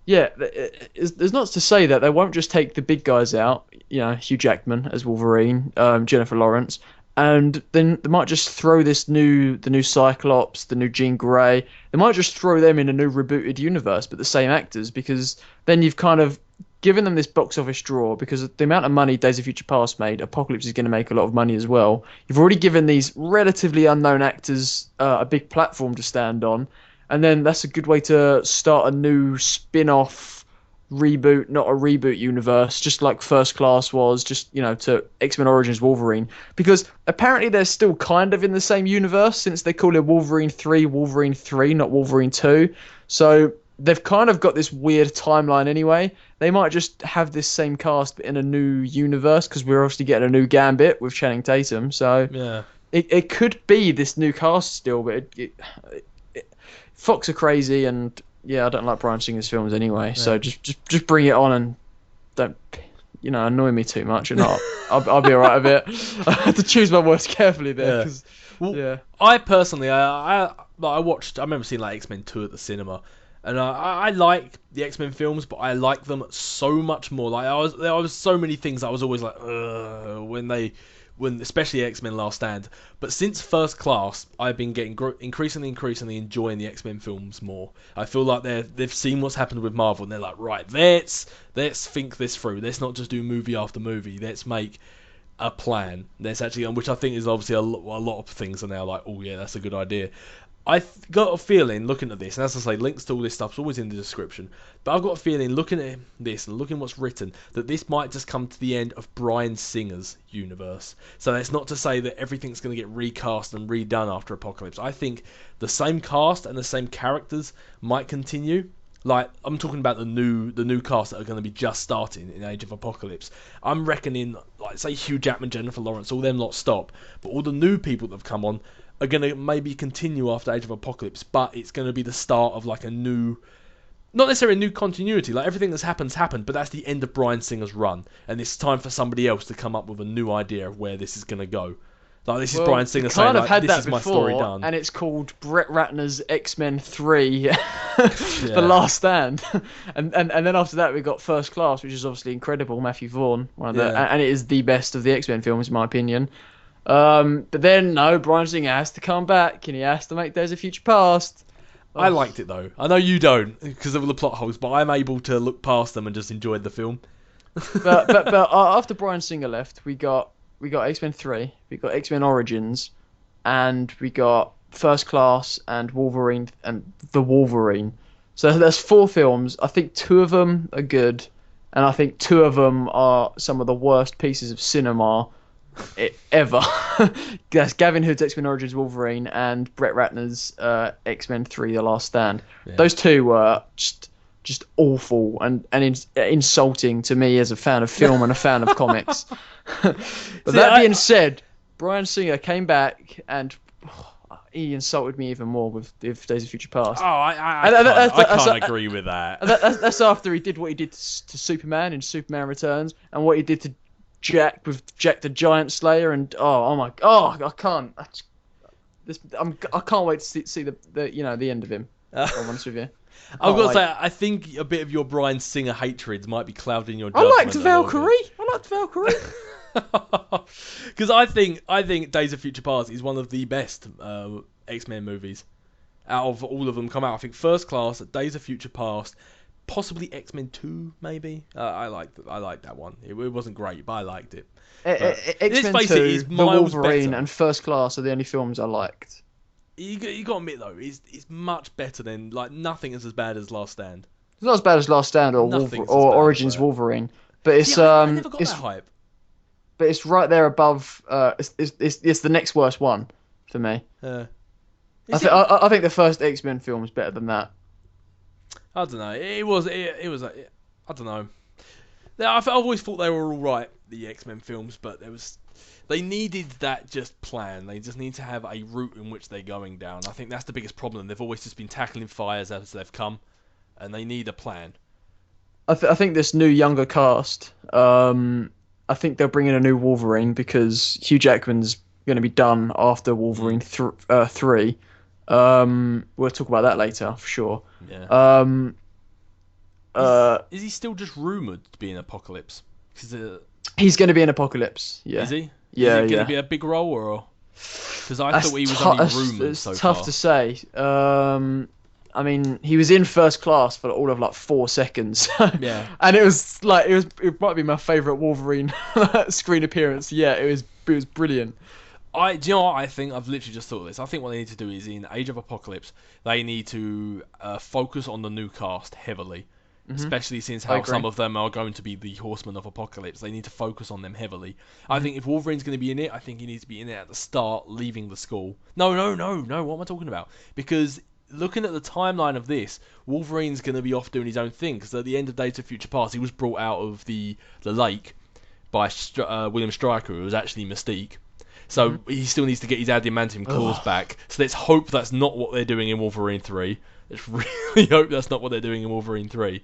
yeah, there's not to say that they won't just take the big guys out, Hugh Jackman as Wolverine, Jennifer Lawrence, and then they might just throw the new Cyclops, the new Jean Grey. They might just throw them in a new rebooted universe, but the same actors, because then you've kind of given them this box office draw, because the amount of money Days of Future Past made, Apocalypse is going to make a lot of money as well. You've already given these relatively unknown actors a big platform to stand on, and then that's a good way to start a new spin-off reboot, not a reboot universe, just like First Class was, just, to X-Men Origins Wolverine, because apparently they're still kind of in the same universe, since they call it Wolverine 3, not Wolverine 2, so they've kind of got this weird timeline anyway. They might just have this same cast but in a new universe, because we're obviously getting a new Gambit with Channing Tatum. So yeah, it could be this new cast still, but Fox are crazy, and yeah, I don't like Bryan Singer's films anyway. Yeah. So just bring it on and don't annoy me too much, and I'll be alright with it. I have to choose my words carefully there. Yeah. I personally, I remember seeing like X-Men 2 at the cinema. And I like the X-Men films, but I like them so much more. Like there was so many things I was always like, when especially X-Men Last Stand. But since First Class, I've been getting increasingly enjoying the X-Men films more. I feel like they've seen what's happened with Marvel, and they're like, right, let's think this through. Let's not just do movie after movie. Let's make a plan. Let's actually, which I think is obviously a lot of things are now like, oh yeah, that's a good idea. I've got a feeling, looking at this, and as I say, links to all this stuff's always in the description, but I've got a feeling, looking at this and looking what's written, that this might just come to the end of Bryan Singer's universe. So that's not to say that everything's going to get recast and redone after Apocalypse. I think the same cast and the same characters might continue. Like, I'm talking about the new cast that are going to be just starting in Age of Apocalypse. I'm reckoning, like, say Hugh Jackman, Jennifer Lawrence, all them lot stop, but all the new people that have come on are going to maybe continue after Age of Apocalypse, but it's going to be the start of like a new, not necessarily a new continuity, like everything that's happened, but that's the end of Bryan Singer's run, and it's time for somebody else to come up with a new idea of where this is going to go. Like, this is Bryan Singer saying, like, this is my story done. And it's called Brett Ratner's X-Men 3, The Last Stand. and then after that we got First Class, which is obviously incredible, Matthew Vaughn, and it is the best of the X-Men films in my opinion. But then, no, Bryan Singer has to come back, and he has to make Days of Future Past. I liked it, though. I know you don't, because of the plot holes, but I'm able to look past them and just enjoy the film. but after Bryan Singer left, we got X-Men 3, we got X-Men Origins, and we got First Class and Wolverine and The Wolverine. So there's 4 films. I think 2 of them are good, and I think 2 of them are some of the worst pieces of cinema ever. That's Gavin Hood's X-Men Origins Wolverine and Brett Ratner's X-Men 3 The Last Stand. Yeah. Those 2 were just awful and insulting to me as a fan of film and a fan of comics. But being said, Bryan Singer came back and he insulted me even more with Days of Future Past. Oh, I can't agree with that. That's after he did what he did to Superman in Superman Returns, and what he did to Jack with Jack the Giant Slayer, and I can't. I can't wait to see the end of him. I'm honest with you. I've got to say, I think a bit of your Bryan Singer hatred might be clouding your I judgment. liked Valkyrie. Because I think Days of Future Past is one of the best X-Men movies out of all of them come out. I think First Class, Days of Future Past, possibly X-Men 2, maybe. I liked that one. It wasn't great, but I liked it. But let's X-Men face 2, it, it's The miles Wolverine, better. and First Class are the only films I liked. You got to admit though, it's much better than nothing is as bad as Last Stand. It's not as bad as Last Stand or Nothing's as or bad, Origins but... Wolverine, but it's See, I never got it's that hype. but it's right there above. It's the next worst one for me. I think the first X-Men film is better than that. I don't know. It was. I don't know. I've always thought they were all right, the X-Men films, but they needed that just plan. They just need to have a route in which they're going down. I think that's the biggest problem. They've always just been tackling fires as they've come, and they need a plan. I think this new younger cast. I think they'll bring in a new Wolverine because Hugh Jackman's going to be done after Wolverine 3. We'll talk about that later for sure. Yeah. Is he still just rumoured to be in Apocalypse? He's going to be in Apocalypse. Yeah. Is he? Yeah. Is it going to be a big role or? Because I thought he was only rumoured so far. It's tough to say. I mean, he was in First Class for all of 4 seconds. Yeah. And it might be my favourite Wolverine screen appearance. Yeah, it was brilliant. Do you know what I think? I've literally just thought of this. I think what they need to do is in Age of Apocalypse, they need to focus on the new cast heavily. Especially since how some of them are going to be the Horsemen of Apocalypse. They need to focus on them heavily. I think if Wolverine's going to be in it, I think he needs to be in it at the start, leaving the school. No. What am I talking about? Because looking at the timeline of this, Wolverine's going to be off doing his own thing. Because at the end of Days of Future Past, he was brought out of the lake by William Stryker, who was actually Mystique. So he still needs to get his adamantium claws back. So let's hope that's not what they're doing in Wolverine 3. Let's really hope that's not what they're doing in Wolverine 3.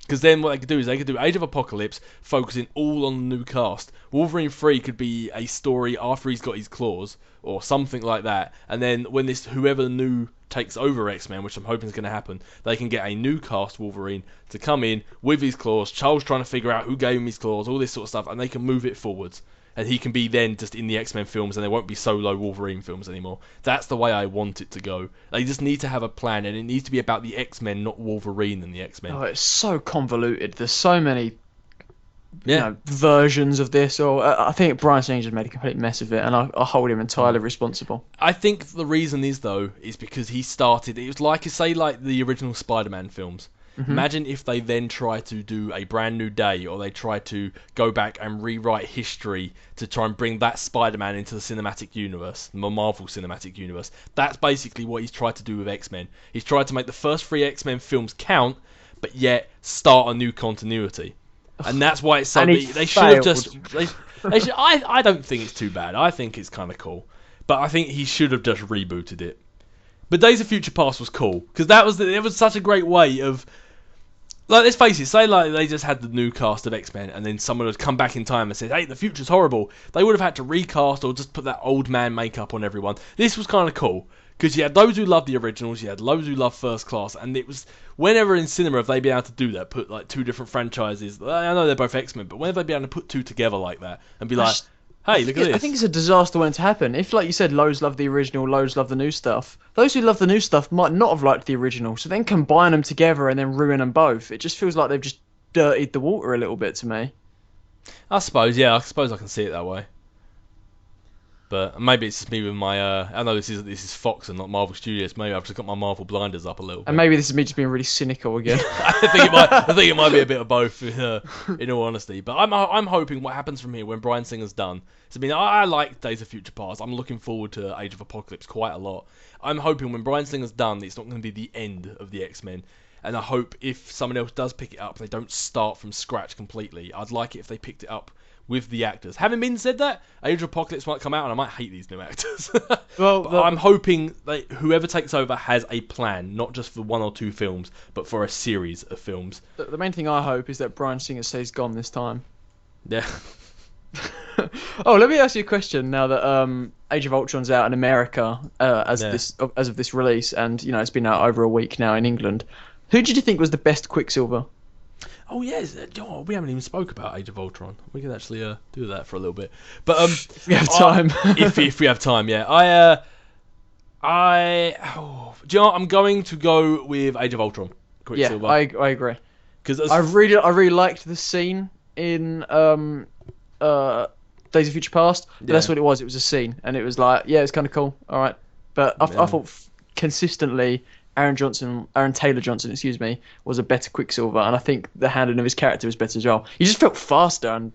Because then what they could do is they could do Age of Apocalypse, focusing all on the new cast. Wolverine 3 could be a story after he's got his claws, or something like that. And then when whoever new takes over X-Men, which I'm hoping is going to happen, they can get a new cast Wolverine to come in with his claws. Charles trying to figure out who gave him his claws, all this sort of stuff, and they can move it forwards. And he can be then just in the X-Men films, and there won't be solo Wolverine films anymore. That's the way I want it to go. They just need to have a plan, and it needs to be about the X-Men, not Wolverine and the X-Men. Oh, it's so convoluted. There's so many versions of this. Or I think Bryan Singer just made a complete mess of it, and I hold him entirely responsible. I think the reason is because he started... It was like the original Spider-Man films. Imagine if they then try to do a brand new day, or they try to go back and rewrite history to try and bring that Spider-Man into the cinematic universe, the Marvel cinematic universe. That's basically what he's tried to do with X-Men. He's tried to make the first 3 X-Men films count, but yet start a new continuity. And that's why it's so... They should have just... I don't think it's too bad. I think it's kind of cool. But I think he should have just rebooted it. But Days of Future Past was cool, because it was such a great way of... let's face it, say they just had the new cast of X-Men, and then someone had come back in time and said, hey, the future's horrible. They would have had to recast or just put that old man makeup on everyone. This was kind of cool, because you had those who loved the originals, you had those who loved First Class, and it was... Whenever in cinema have they been able to do that, put 2 different franchises... I know they're both X-Men, but whenever they've been able to put 2 together like that, and be like... Hey, look at this. I think it's a disaster when it's happened. If, like you said, loads love the original, loads love the new stuff, those who love the new stuff might not have liked the original, so then combine them together and then ruin them both. It just feels like they've just dirtied the water a little bit to me. I suppose I can see it that way. But maybe it's just me with my... I know this is Fox and not Marvel Studios. Maybe I've just got my Marvel blinders up a little bit. And maybe this is me just being really cynical again. I think it might be a bit of both, in all honesty. But I'm hoping what happens from here when Bryan Singer's done. I like Days of Future Past. I'm looking forward to Age of Apocalypse quite a lot. I'm hoping when Bryan Singer's done, it's not going to be the end of the X-Men. And I hope if someone else does pick it up, they don't start from scratch completely. I'd like it if they picked it up with the actors. Having been said that, Age of Apocalypse might come out and I might hate these new actors. I'm hoping that whoever takes over has a plan, not just for 1 or 2 films, but for a series of films. The main thing I hope is that Bryan Singer stays gone this time. Yeah. Oh, let me ask you a question now that Age of Ultron's out in America as of this release, and it's been out over a week now in England. Who did you think was the best Quicksilver? Oh yes, we haven't even spoke about Age of Ultron. We can actually do that for a little bit. But If we have time. if we have time, yeah. Do you know what? I'm going to go with Age of Ultron. Yeah, Quicksilver. I agree. Because I really liked the scene in Days of Future Past, but that's what it was. It was a scene, and it was like, yeah, it's kind of cool. All right, but I thought consistently Aaron Taylor Johnson, excuse me, was a better Quicksilver, and I think the handling of his character was better as well. He just felt faster, and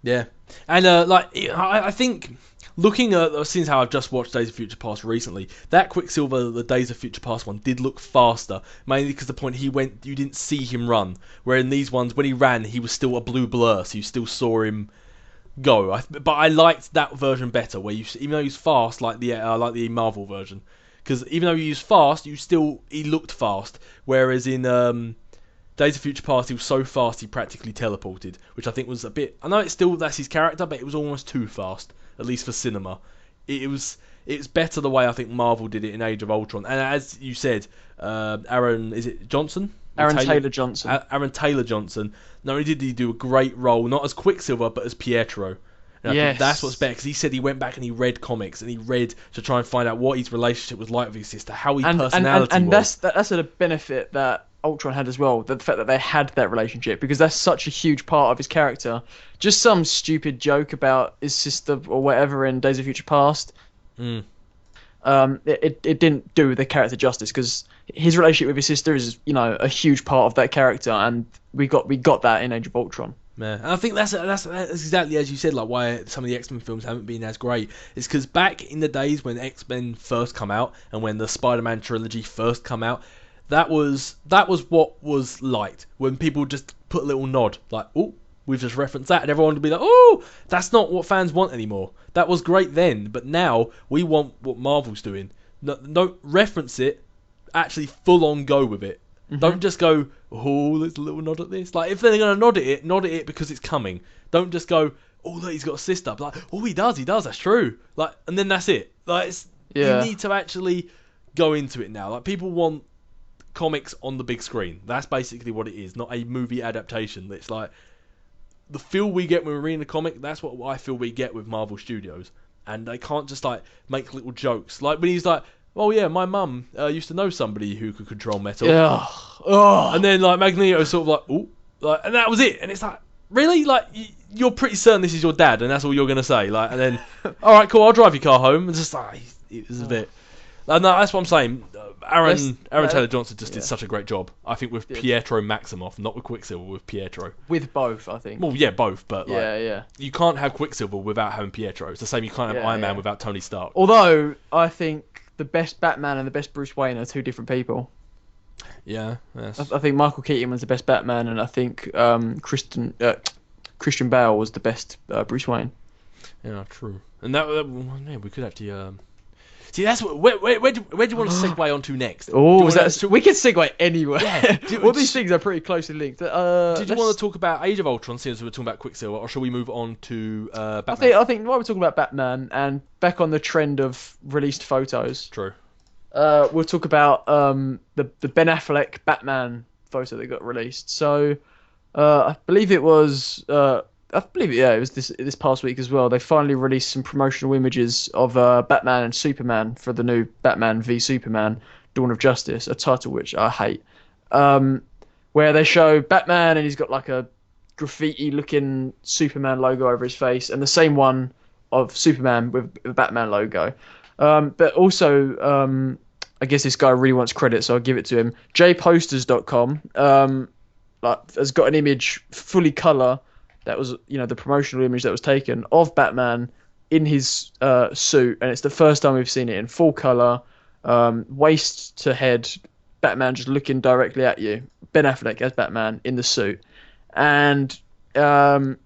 Yeah, and I think looking at since how I've just watched Days of Future Past recently, that Quicksilver, the Days of Future Past one, did look faster, mainly because the point he went, you didn't see him run, where in these ones when he ran, he was still a blue blur, so you still saw him go. But I liked that version better, where even though he was fast, like the Marvel version, because even though he was fast, he looked fast, whereas in Days of Future Past, he was so fast he practically teleported, which I think was a bit. I know that's his character, but it was almost too fast, at least for cinema. It's better the way I think Marvel did it in Age of Ultron, and as you said, Aaron Johnson? Aaron Taylor Johnson. Aaron Taylor Johnson. Not only did he do a great role, not as Quicksilver, but as Pietro. And I think that's what's better, because he said he went back and he read comics, and he read to try and find out what his relationship was like with his sister, how his personality was. And that's a benefit that Ultron had as well, the fact that they had that relationship, because that's such a huge part of his character. Just some stupid joke about his sister or whatever in Days of Future Past. It didn't do the character justice, because his relationship with his sister is a huge part of that character, and we got that in Age of Ultron. Yeah, and I think that's exactly as you said, like why some of the X-Men films haven't been as great. It's because back in the days when X-Men first come out and when the Spider-Man trilogy first come out, that was what was liked, when people just put a little nod like, oh, we've just referenced that, and everyone would be like, oh, that's not what fans want anymore. That was great then, but now we want what Marvel's doing. No, don't reference it, actually full on go with it. Mm-hmm. Don't just go, oh, there's a little nod at this. Like, if they're going to nod at it because it's coming. Don't just go, oh, look, he's got a sister. Like, oh, he does, that's true. Like, and then that's it. Like, you need to actually go into it now. Like, people want comics on the big screen. That's basically what it is, not a movie adaptation. It's like, the feel we get when we're reading a comic, that's what I feel we get with Marvel Studios. And they can't just, like, make little jokes. Like, when he's like, oh yeah, my mum used to know somebody who could control metal. Yeah. Oh. And then like Magneto's sort of like, ooh, like, and that was it. And it's like, really? Like, you're pretty certain this is your dad, and that's all you're gonna say? Like, and then, all right, cool, I'll drive your car home. And just like, it was a bit. No, that's what I'm saying. Aaron Taylor Johnson just did such a great job. I think with Pietro Maximoff, not with Quicksilver, with Pietro. With both, I think. Well, yeah, both, but like, you can't have Quicksilver without having Pietro. It's the same. You can't have Iron Man without Tony Stark. Although I think the best Batman and the best Bruce Wayne are two different people. Yeah, yes. I think Michael Keaton was the best Batman, and I think Christian Bale was the best Bruce Wayne. Yeah, true. And we could actually. See, that's where do you want to segue onto next? Oh, we can segue anywhere. Yeah. All these things are pretty closely linked. Did you want to talk about Age of Ultron since we were talking about Quicksilver, or shall we move on to Batman? I think while we're talking about Batman and back on the trend of released photos. True. We'll talk about the Ben Affleck Batman photo that got released. So I believe it was. It was this past week as well. They finally released some promotional images of Batman and Superman for the new Batman v Superman: Dawn of Justice, a title which I hate. Where they show Batman and he's got like a graffiti-looking Superman logo over his face, and the same one of Superman with the Batman logo. But also, I guess this guy really wants credit, so I'll give it to him. jposters.com has got an image fully color. That was, the promotional image that was taken of Batman in his suit, and it's the first time we've seen it in full color, waist to head, Batman just looking directly at you. Ben Affleck as Batman in the suit, and in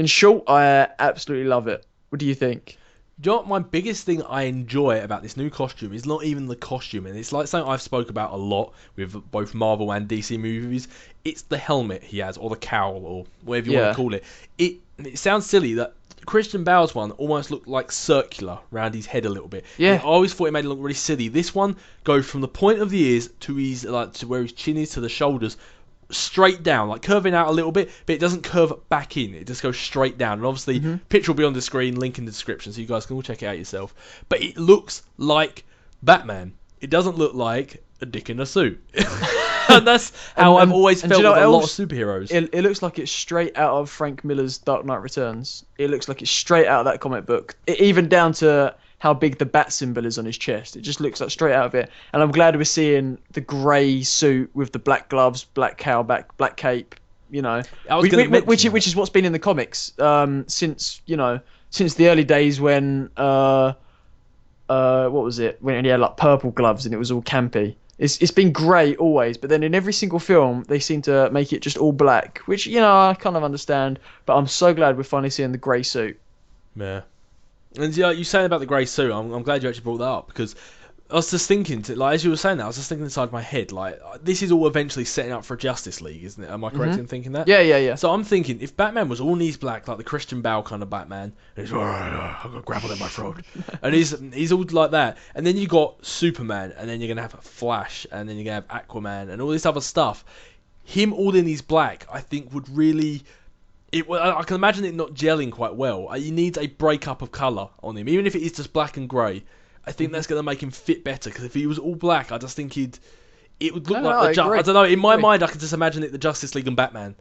short, I absolutely love it. What do you think? Do you know what my biggest thing I enjoy about this new costume is not even the costume, and it's like something I've spoke about a lot with both Marvel and DC movies. It's the helmet he has, or the cowl, or whatever you want to call it. It sounds silly that Christian Bale's one almost looked like circular around his head a little bit. Yeah. I always thought it made it look really silly. This one goes from the point of the ears to his to where his chin is to the shoulders, straight down, like curving out a little bit, but it doesn't curve back in. It just goes straight down. And obviously, picture will be on the screen, link in the description, so you guys can all check it out yourself. But it looks like Batman. It doesn't look like a dick in a suit. And that's how I've always felt with a lot of superheroes. It looks like it's straight out of Frank Miller's Dark Knight Returns. It looks like it's straight out of that comic book. Even down to how big the bat symbol is on his chest. It just looks like straight out of it. And I'm glad we're seeing the grey suit with the black gloves, black cowback, black cape, you know. Which is what's been in the comics since the early days when what was it? When he had like purple gloves and it was all campy. It's been grey always, but then in every single film they seem to make it just all black, which I kind of understand. But I'm so glad we're finally seeing the grey suit. Yeah, and you saying about the grey suit, I'm glad you actually brought that up, because I was just thinking, as you were saying that, I was just thinking inside my head, like, this is all eventually setting up for Justice League, isn't it? Am I correct in thinking that? Yeah. So I'm thinking, if Batman was all knees black, like the Christian Bale kind of Batman, and he's, I've got grappled in my throat, and he's all like that, and then you got Superman, and then you're going to have Flash, and then you're going to have Aquaman, and all this other stuff. Him all in his black, I think would really... I can imagine it not gelling quite well. He needs a breakup of colour on him, even if it is just black and grey. I think that's going to make him fit better, because if he was all black, I just think it would look like I don't know. In my mind, I can just imagine it the Justice League and Batman.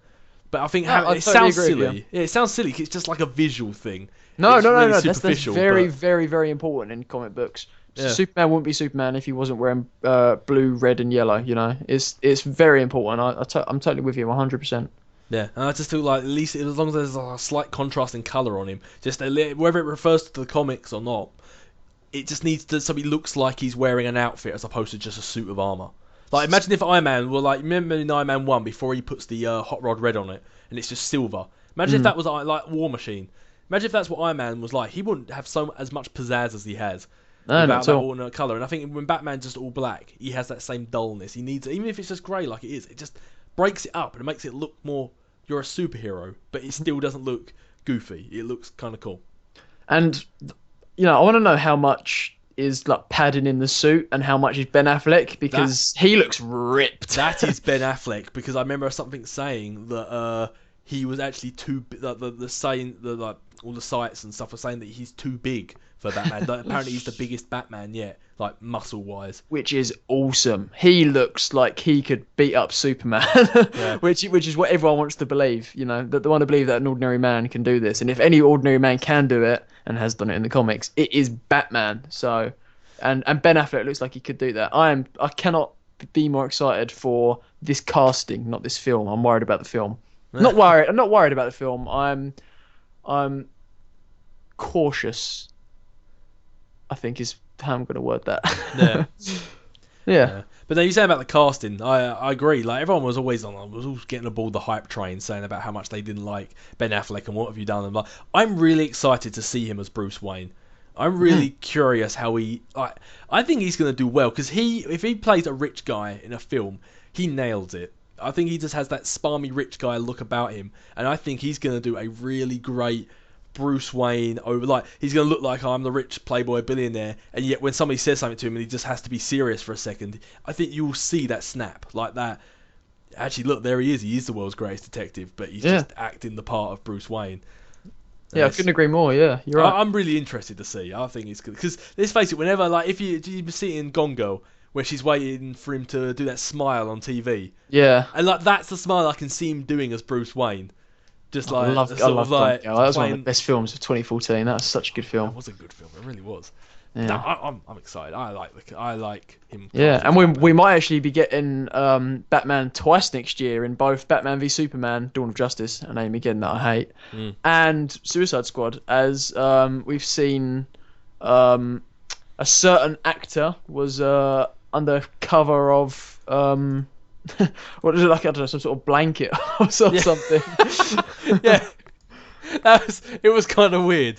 But I think it sounds silly. Yeah, it sounds silly. It's just like a visual thing. No. That's very, very, very important in comic books. Yeah. Superman wouldn't be Superman if he wasn't wearing blue, red, and yellow. It's very important. I'm totally with you 100%. Yeah, and I just feel like at least as long as there's a slight contrast in colour on him, just whether it refers to the comics or not. It just needs to, so he looks like he's wearing an outfit as opposed to just a suit of armour. Like, imagine if Iron Man were like, remember in Iron Man 1 before he puts the hot rod red on it and it's just silver. Imagine if that was like War Machine. Imagine if that's what Iron Man was like. He wouldn't have as much pizzazz as he has without that alternate colour. And I think when Batman's just all black, he has that same dullness. He needs, even if it's just grey like it is, it just breaks it up and it makes it look more, you're a superhero, but it still doesn't look goofy. It looks kind of cool. And... I want to know how much is like padding in the suit and how much is Ben Affleck, because he looks ripped. That is Ben Affleck, because I remember something saying that he was actually too. All the sites and stuff were saying that he's too big for Batman. Apparently, he's the biggest Batman yet, like muscle wise. Which is awesome. He looks like he could beat up Superman, which is what everyone wants to believe. That they want to believe that an ordinary man can do this, and if any ordinary man can do it and has done it in the comics, it is Batman. So, and Ben Affleck looks like he could do that. I cannot be more excited for this casting, not this film. I'm worried about the film. I'm not worried about the film. I'm cautious, I think, is how I'm going to word that. Yeah. But now you say about the casting, I agree. Like, everyone was always getting aboard the hype train, saying about how much they didn't like Ben Affleck and what have you done. And I'm really excited to see him as Bruce Wayne. I'm really curious how I think he's going to do well, because if he plays a rich guy in a film, he nails it. I think he just has that smarmy rich guy look about him, and I think he's going to do a really great Bruce Wayne he's going to look like, I'm the rich playboy billionaire, and yet when somebody says something to him and he just has to be serious for a second, I think you'll see that snap like that. Actually, look, there he is the world's greatest detective, but he's just acting the part of Bruce Wayne. I couldn't agree more. Yeah, you're right. I'm really interested to see. I think it's good, because let's face it, whenever, like, if you see it in Gone Girl, where she's waiting for him to do that smile on TV. Yeah. And that's the smile I can see him doing as Bruce Wayne. Just like, I love Gone Girl. That was one of the best films of 2014. That was such a good film. That was a good film. It really was. Yeah. No, I'm excited. I like him. Yeah, and we might actually be getting Batman twice next year, in both Batman v Superman: Dawn of Justice, a name again that I hate, and Suicide Squad, as we've seen a certain actor was under cover of what is it, like, I don't know, some sort of blanket or something. Yeah, it was kind of weird.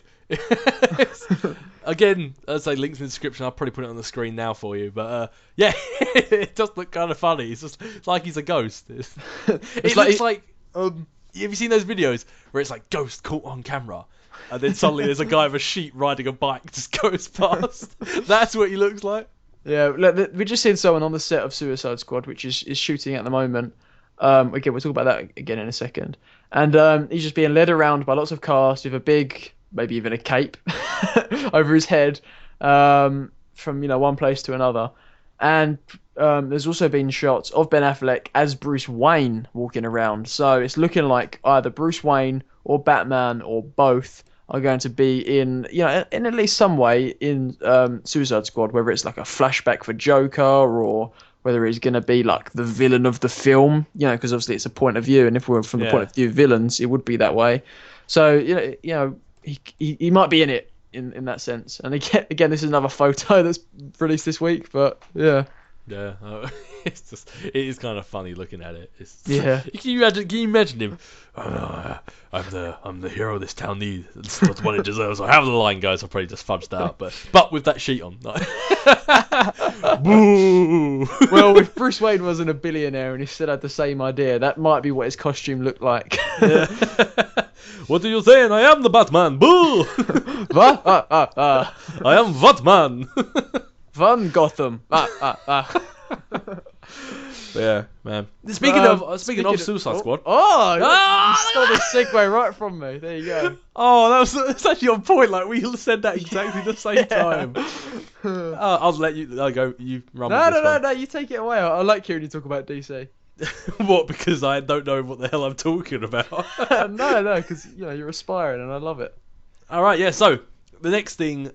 Again, as I say, links in the description. I'll probably put it on the screen now for you. But yeah, it does look kind of funny. It's like he's a ghost. It looks like have you seen those videos where it's like ghost caught on camera, and then suddenly there's a guy with a sheet riding a bike just goes past? That's what he looks like. Yeah, look, we're just seeing someone on the set of Suicide Squad, which is shooting at the moment, Again, we'll talk about that again in a second. And he's just being led around by lots of cast with a big, maybe even a cape over his head, from one place to another. And there's also been shots of Ben Affleck as Bruce Wayne walking around. So it's looking like either Bruce Wayne or Batman or both are going to be in at least some way in Suicide Squad, whether it's like a flashback for Joker or whether he's going to be like the villain of the film, because obviously it's a point of view, and if we're from the point of view of villains, it would be that way. So he might be in it in that sense. And again, this is another photo that's released this week, but yeah. Yeah, it is kind of funny looking at it. Yeah. Can you imagine him? Oh, I'm the hero this town needs. That's what it deserves. Or however the line goes, I'll probably just fudge that out. But with that sheet on. Boo! Well, if Bruce Wayne wasn't a billionaire and he still had the same idea, that might be what his costume looked like. Yeah. What are you saying? I am the Batman. Boo! What? I am Batman. Van Gotham. Yeah, man. Speaking of Suicide Squad. You stole the segue right from me. There you go. Oh, that's actually on point. Like we said that exactly the same time. I'll let you go. You run. No. You take it away. I like hearing you talk about DC. What? Because I don't know what the hell I'm talking about. No, because you're aspiring, and I love it. All right, yeah. So the next thing,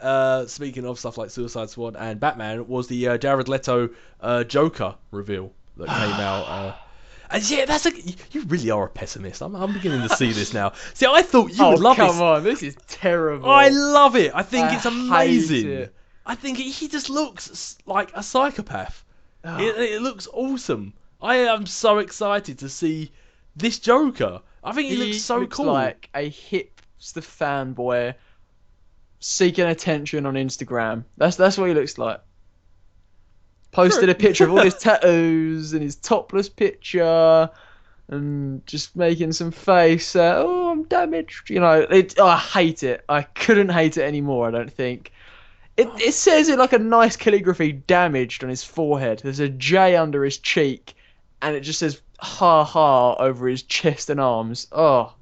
speaking of stuff like Suicide Squad and Batman, was the Jared Leto Joker reveal that came out. And yeah, you really are a pessimist. I'm beginning to see this now. See, I thought you would love this. Oh, come on, this is terrible. I love it. I think it's amazing. Hate it. I think he just looks like a psychopath. It looks awesome. I am so excited to see this Joker. I think he looks so cool. Like a hipster fanboy seeking attention on Instagram. That's what he looks like. Posted a picture of all his tattoos and his topless picture, and just making some face. I'm damaged. I hate it. I couldn't hate it anymore. I don't think. It says it like a nice calligraphy, damaged on his forehead. There's a J under his cheek, and it just says "ha ha" over his chest and arms. Oh,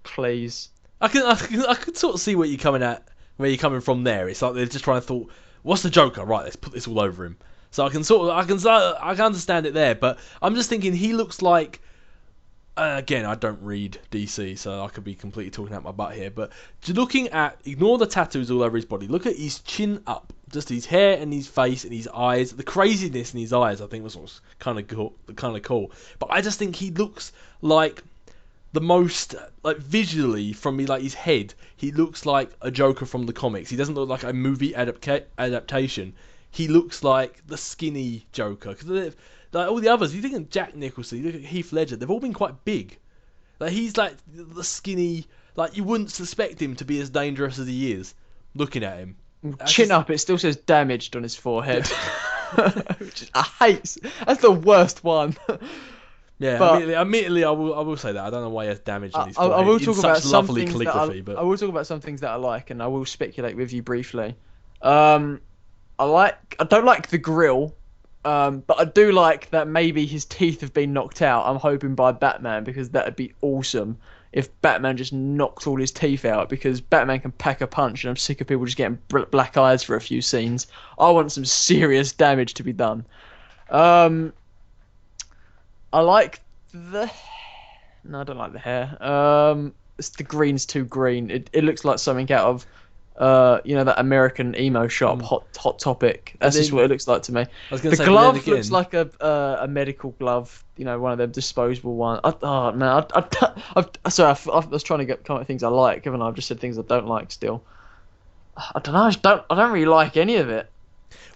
please. I can sort of see where you're coming from there. It's like they're just trying to thought, what's the Joker? Right, let's put this all over him. So I can understand it there, but I'm just thinking he looks like. Again, I don't read DC, so I could be completely talking out my butt here. But ignore the tattoos all over his body. Look at his chin up, just his hair and his face and his eyes. The craziness in his eyes, I think, was kind of cool. But I just think he looks like the most, like visually from like his head, he looks like a Joker from the comics. He doesn't look like a movie adaptation. He looks like the skinny Joker. Because like all the others, you think of Jack Nicholson, you look at Heath Ledger, they've all been quite big. Like he's like the skinny, like you wouldn't suspect him to be as dangerous as he is. Looking at him, chin up, it still says damaged on his forehead. Which I hate. That's the worst one. Yeah, but immediately I will say that. I don't know why he has damage on his forehead. I will talk about such lovely calligraphy, but I will talk about some things that I like, and I will speculate with you briefly. I don't like the grill. But I do like that maybe his teeth have been knocked out. I'm hoping by Batman, because that would be awesome if Batman just knocked all his teeth out, because Batman can pack a punch and I'm sick of people just getting black eyes for a few scenes. I want some serious damage to be done. I like the... No, I don't like the hair. The green's too green. It looks like something out of... that American emo shop, Hot Topic. That's just what it looks like to me. I was gonna say, the glove looks like a medical glove, one of them disposable ones. Sorry, I was trying to come at things I like, haven't I? I've just said things I don't like still. I don't know. I don't really like any of it.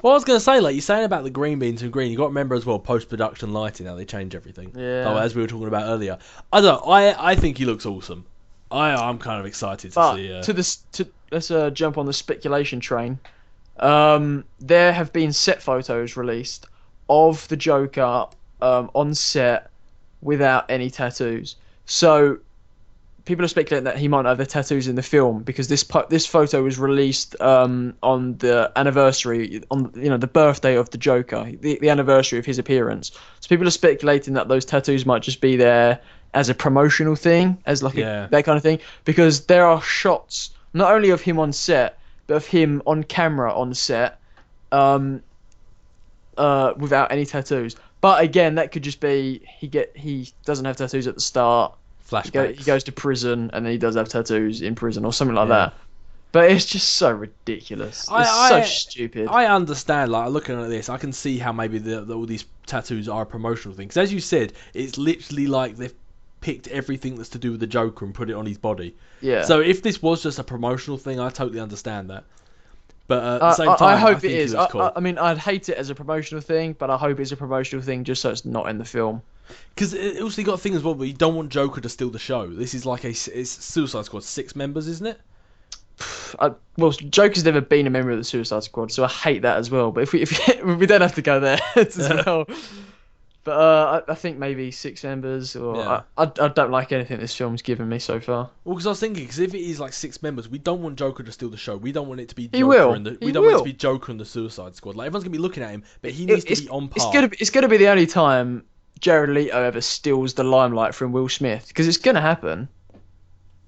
Well, I was going to say, like you're saying about the green being too green, you got to remember as well post-production lighting, how they change everything. Yeah. So, as we were talking about earlier, I don't know. I think he looks awesome. I'm kind of excited to see. Let's jump on the speculation train. There have been set photos released of the Joker on set without any tattoos. So people are speculating that he might not have the tattoos in the film because this photo was released on the anniversary, on the birthday of the Joker, the anniversary of his appearance. So people are speculating that those tattoos might just be there as a promotional thing, as like that kind of thing, because there are shots not only of him on set but of him on camera on set, without any tattoos. But again, that could just be he doesn't have tattoos at the start. Flashbacks. He goes to prison and then he does have tattoos in prison or something like that. But it's just so ridiculous. It's so stupid. I understand. Like looking at this, I can see how maybe all these tattoos are a promotional thing. Because as you said, it's literally like they've picked everything that's to do with the Joker and put it on his body. Yeah. So if this was just a promotional thing, I totally understand that. But at the same time, I hope it is. Cool. I mean, I'd hate it as a promotional thing, but I hope it's a promotional thing just so it's not in the film. Because it also got a thing as well, but you don't want Joker to steal the show. This is like it's Suicide Squad, 6 members, isn't it? Well, Joker's never been a member of the Suicide Squad, so I hate that as well. But if we don't have to go there as well. But I think maybe 6 members, or I don't like anything this film's given me so far. Well, because I was thinking, because if it is like 6 members, we don't want Joker to steal the show. We don't want it to be Joker. We don't want it to be Joker and the Suicide Squad. Like everyone's gonna be looking at him, but he needs to be on par. It's gonna be the only time Jared Leto ever steals the limelight from Will Smith, because it's gonna happen.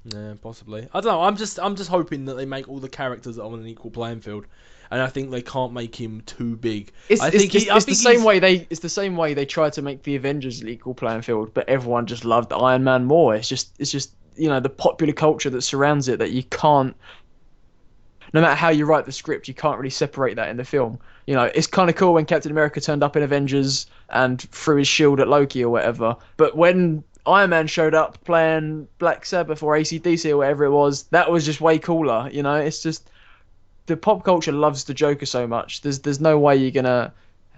Yeah, possibly. I don't know. I'm just hoping that they make all the characters on an equal playing field. And I think they can't make him too big. It's the same way they tried to make the Avengers an equal playing field, but everyone just loved Iron Man more. It's just the popular culture that surrounds it that you can't. No matter how you write the script, you can't really separate that in the film. It's kind of cool when Captain America turned up in Avengers and threw his shield at Loki or whatever. But when Iron Man showed up playing Black Sabbath or AC/DC or whatever it was, that was just way cooler. It's just. The pop culture loves the Joker so much. There's no way you're gonna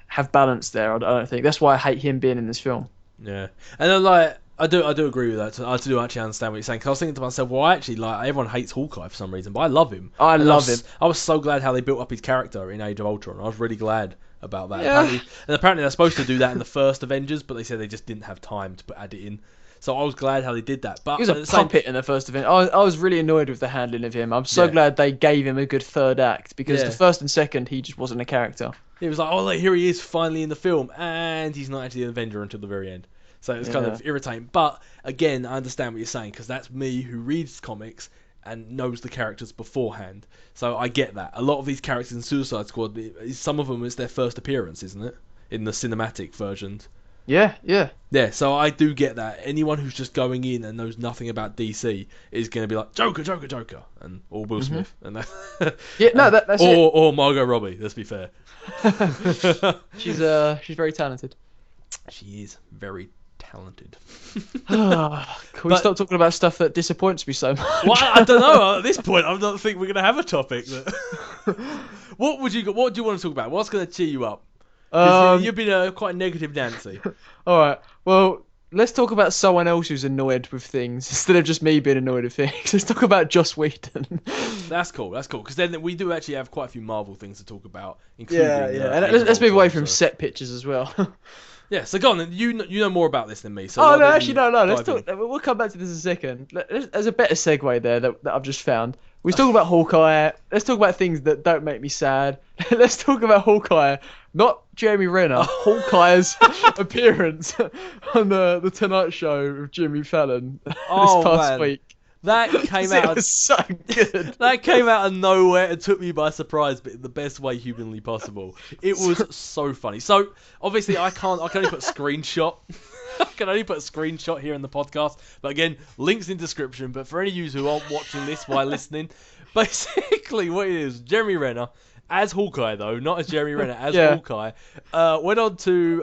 have balance there. I don't think. That's why I hate him being in this film. Yeah, and I do agree with that. I do actually understand what you're saying. Because I was thinking to myself, well, actually, everyone hates Hawkeye for some reason, but I love him. I love him. I was so glad how they built up his character in Age of Ultron. I was really glad about that. Yeah. Apparently they're supposed to do that in the first Avengers, but they said they just didn't have time to add it in. So I was glad how they did that. But he was a puppet in the first event. I was really annoyed with the handling of him. I'm so glad they gave him a good third act, because the first and second he just wasn't a character. It was like, oh, look, here he is finally in the film, and he's not actually an Avenger until the very end. So it was kind of irritating. But again, I understand what you're saying, because that's me who reads comics and knows the characters beforehand. So I get that. A lot of these characters in Suicide Squad, some of them it's their first appearance, isn't it? In the cinematic versions. Yeah. Yeah, so I do get that. Anyone who's just going in and knows nothing about DC is going to be like, Joker, and or Will Smith. And that's it. Or Margot Robbie, let's be fair. She's very talented. She is very talented. Can we stop talking about stuff that disappoints me so much? Well, I don't know. At this point, I don't think we're going to have a topic. What do you want to talk about? What's going to cheer you up? You've been quite negative Nancy. Alright, well, let's talk about someone else who's annoyed with things instead of just me being annoyed with things. Let's talk about Joss Whedon. That's cool, because then we do actually have quite a few Marvel things to talk about, including... Yeah. And let's move away from set pictures as well. Yeah, so go on, then. You know more about this than me. So no, let's talk... We'll come back to this in a second. There's a better segue there that I've just found. We talk about Hawkeye. Let's talk about things that don't make me sad. Let's talk about Hawkeye, not Jeremy Renner. Hawkeye's appearance on the Tonight Show with Jimmy Fallon this past week. That came out. It was so good. That came out of nowhere and took me by surprise, but in the best way humanly possible. It was so funny. So obviously I can only put a screenshot. I can only put a screenshot here in the podcast. But again, links in description. But for any of you who aren't watching this while listening, basically what it is, Jeremy Renner, as Hawkeye though, not as Jeremy Renner, as Hawkeye, went on to,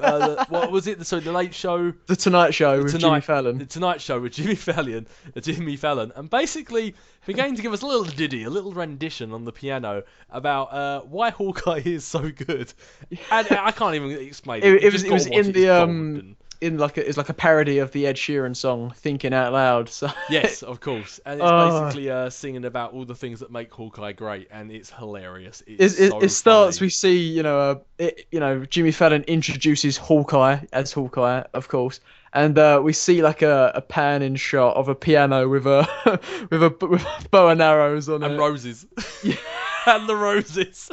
what was it? So the Late Show? The Tonight Show with Jimmy Fallon. The Tonight Show with Jimmy Fallon. And basically began to give us a little ditty, a little rendition on the piano about why Hawkeye is so good. And I can't even explain it. It was in the... it's like a parody of the Ed Sheeran song "Thinking Out Loud." So yes, of course, and it's basically singing about all the things that make Hawkeye great, and it's hilarious. It starts. We see Jimmy Fallon introduces Hawkeye as Hawkeye, of course, and we see like a pan in shot of a piano with a with bow and arrows on And it. roses. Yeah. And the roses.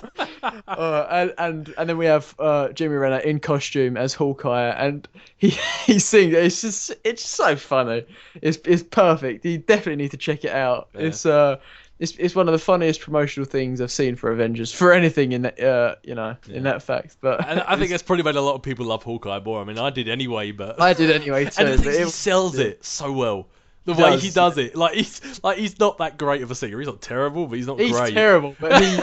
And then we have Jeremy Renner in costume as Hawkeye, and he sings. It's so funny. It's perfect. You definitely need to check it out. Yeah. It's one of the funniest promotional things I've seen for Avengers for anything in that in that fact. But And I think that's probably made a lot of people love Hawkeye more. I mean, I did anyway, but I did anyway too. and the thing is, but he sells it so well. The He way does. he does it, he's not that great of a singer. He's not terrible, but he's not he's great. terrible, but he's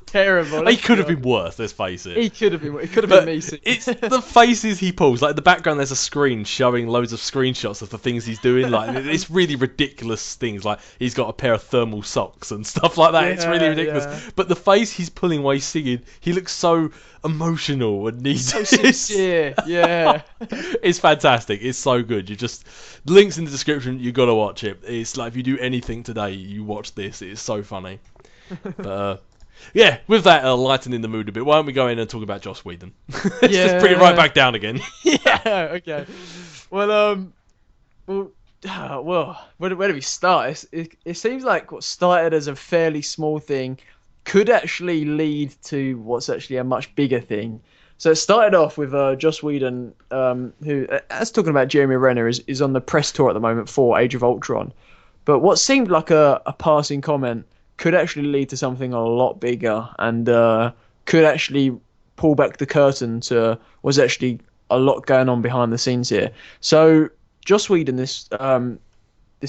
terrible. He could have been worse. Let's face it. He could have been. It could have But been me. Singing. it's the faces he pulls. Like in the background, there's a screen showing loads of screenshots of the things he's doing. Like it's really ridiculous things. Like he's got a pair of thermal socks and stuff like that. It's really Yeah, ridiculous. yeah. But the face he's pulling while he's singing, he looks so emotional and he's So sincere. Yeah. It's fantastic. It's so good. You just links in the description. You gotta watch it. It's like if you do anything today, you watch this. It's so funny. But yeah, with that lightening the mood a bit, why don't we go in and talk about Joss Whedon? Let's just bring it right back down again. Yeah. Okay. Well, where do we start? It seems like what started as a fairly small thing could actually lead to what's actually a much bigger thing. So it started off with Joss Whedon, who, as talking about Jeremy Renner, is on the press tour at the moment for Age of Ultron. But what seemed like a passing comment could actually lead to something a lot bigger, and could actually pull back the curtain to what's actually a lot going on behind the scenes here. So Joss Whedon this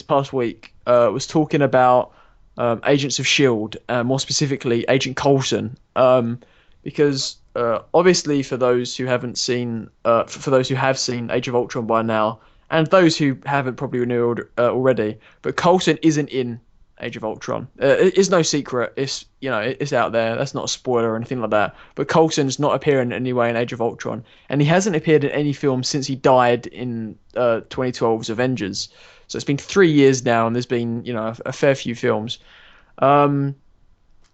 past week was talking about Agents of S.H.I.E.L.D., more specifically Agent Coulson, because obviously for those who haven't seen, for those who have seen Age of Ultron by now, and those who haven't probably knew already, but Coulson isn't in Age of Ultron. It's no secret. It's out there. That's not a spoiler or anything like that. But Coulson's not appearing in any way in Age of Ultron, and he hasn't appeared in any film since he died in 2012's Avengers. So it's been 3 years now, and there's been a fair few films. So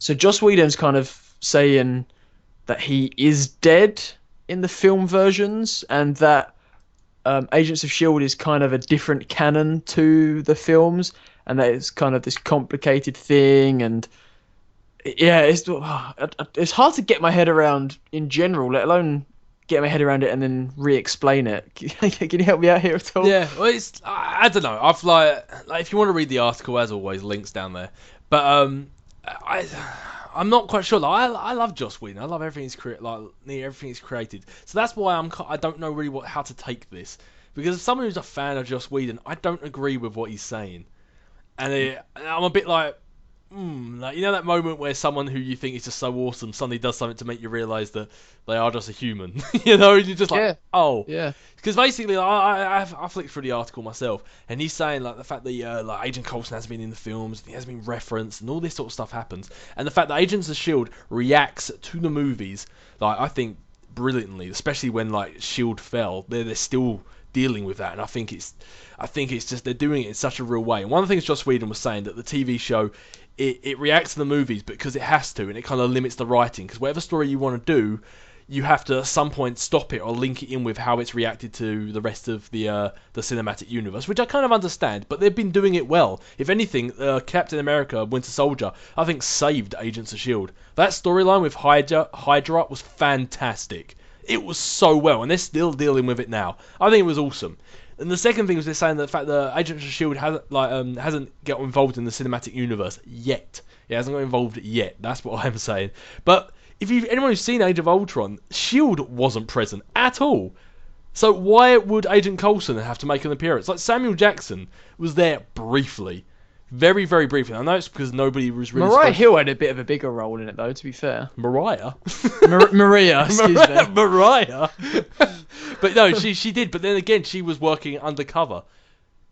Joss Whedon's kind of saying that he is dead in the film versions, and that Agents of S.H.I.E.L.D. is kind of a different canon to the films, and that it's kind of this complicated thing. And yeah, it's hard to get my head around in general, let alone get my head around it and then re-explain it. Can you help me out here at all? Yeah, well, I don't know. I've like if you want to read the article, as always, links down there. But I'm not quite sure. Like, I love Joss Whedon. I love everything he's created. So that's why I don't know really how to take this, because as someone who's a fan of Joss Whedon, I don't agree with what he's saying, and I'm a bit like that moment where someone who you think is just so awesome suddenly does something to make you realise that they are just a human. And you're just like, Yeah. oh. Yeah. Because basically, I flicked through the article myself, and he's saying like the fact that like Agent Coulson has been in the films, he has been referenced, and all this sort of stuff happens, and the fact that Agents of S.H.I.E.L.D. reacts to the movies, like I think brilliantly, especially when like S.H.I.E.L.D. fell, they're still dealing with that, and I think it's just they're doing it in such a real way. And one of the things Joss Whedon was saying, that the TV show it reacts to the movies because it has to, and it kind of limits the writing, because whatever story you want to do, you have to at some point stop it or link it in with how it's reacted to the rest of the cinematic universe, which I kind of understand, but they've been doing it well. If anything, Captain America Winter Soldier, I think, saved Agents of S.H.I.E.L.D. That storyline with Hydra was fantastic. It was so well, and they're still dealing with it now. I think it was awesome. And the second thing was they're saying that the fact that Agents of S.H.I.E.L.D. hasn't got involved in the cinematic universe yet. It hasn't got involved yet. That's what I'm saying. But if anyone who's seen Age of Ultron, S.H.I.E.L.D. wasn't present at all. So why would Agent Coulson have to make an appearance? Like, Samuel Jackson was there briefly. Very, very briefly. I know it's because nobody was really... Mariah Hill had a bit of a bigger role in it, though, to be fair. Mariah? Maria, excuse me. Mariah? But no, she did. But then again, she was working undercover.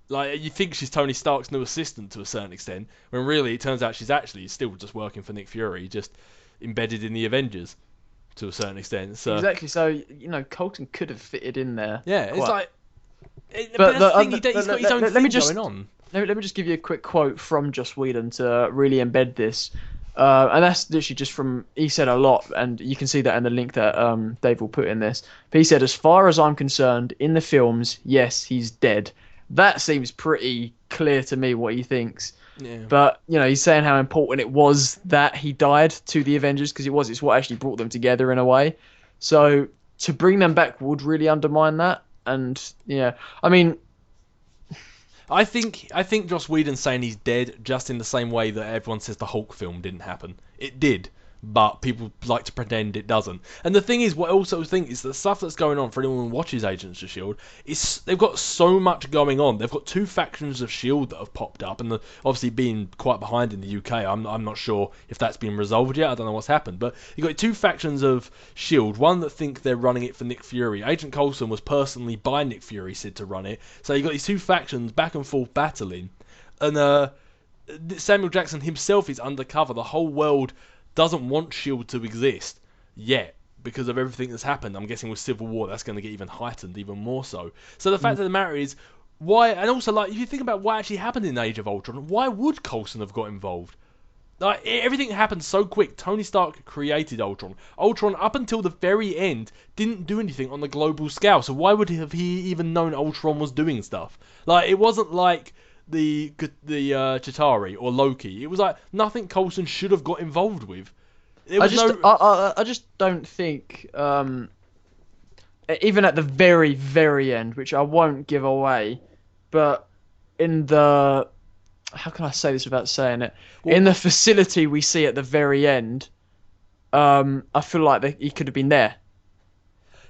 Like, you think she's Tony Stark's new assistant to a certain extent, when really it turns out she's actually still just working for Nick Fury, just embedded in the Avengers to a certain extent. So exactly. So Coulson could have fitted in there. yeah, it's quite. like. But that's the thing. He's got his own thing let me just going on. Let me just give you a quick quote from Joss Whedon to really embed this. And that's literally just from, he said a lot, and you can see that in the link that Dave will put in this. But he said, as far as I'm concerned, in the films, yes, he's dead. That seems pretty clear to me what he thinks. Yeah. But, he's saying how important it was that he died to the Avengers, because it's what actually brought them together in a way. So to bring them back would really undermine that. And, yeah, I mean, I think Joss Whedon's saying he's dead just in the same way that everyone says the Hulk film didn't happen. It did, but people like to pretend it doesn't. And the thing is, what I also think is the stuff that's going on for anyone who watches Agents of S.H.I.E.L.D. is they've got so much going on. They've got two factions of S.H.I.E.L.D. that have popped up, and obviously being quite behind in the UK. I'm not sure if that's been resolved yet. I don't know what's happened, but you've got two factions of S.H.I.E.L.D. One that think they're running it for Nick Fury. Agent Coulson was personally by Nick Fury said to run it. So you've got these two factions back and forth battling, and Samuel Jackson himself is undercover. The whole world doesn't want S.H.I.E.L.D. to exist yet because of everything that's happened. I'm guessing with Civil War that's going to get even heightened, even more so. So the fact of the matter is, why, and also like if you think about what actually happened in Age of Ultron, why would Coulson have got involved? Like everything happened so quick. Tony Stark created Ultron. Ultron, up until the very end, didn't do anything on the global scale. So why would he even known Ultron was doing stuff? Like it wasn't like the Chitauri or Loki. It was like nothing Coulson should have got involved with. I just don't think, even at the very, very end, which I won't give away, but in the, how can I say this without saying it? In the facility we see at the very end, I feel like he could have been there.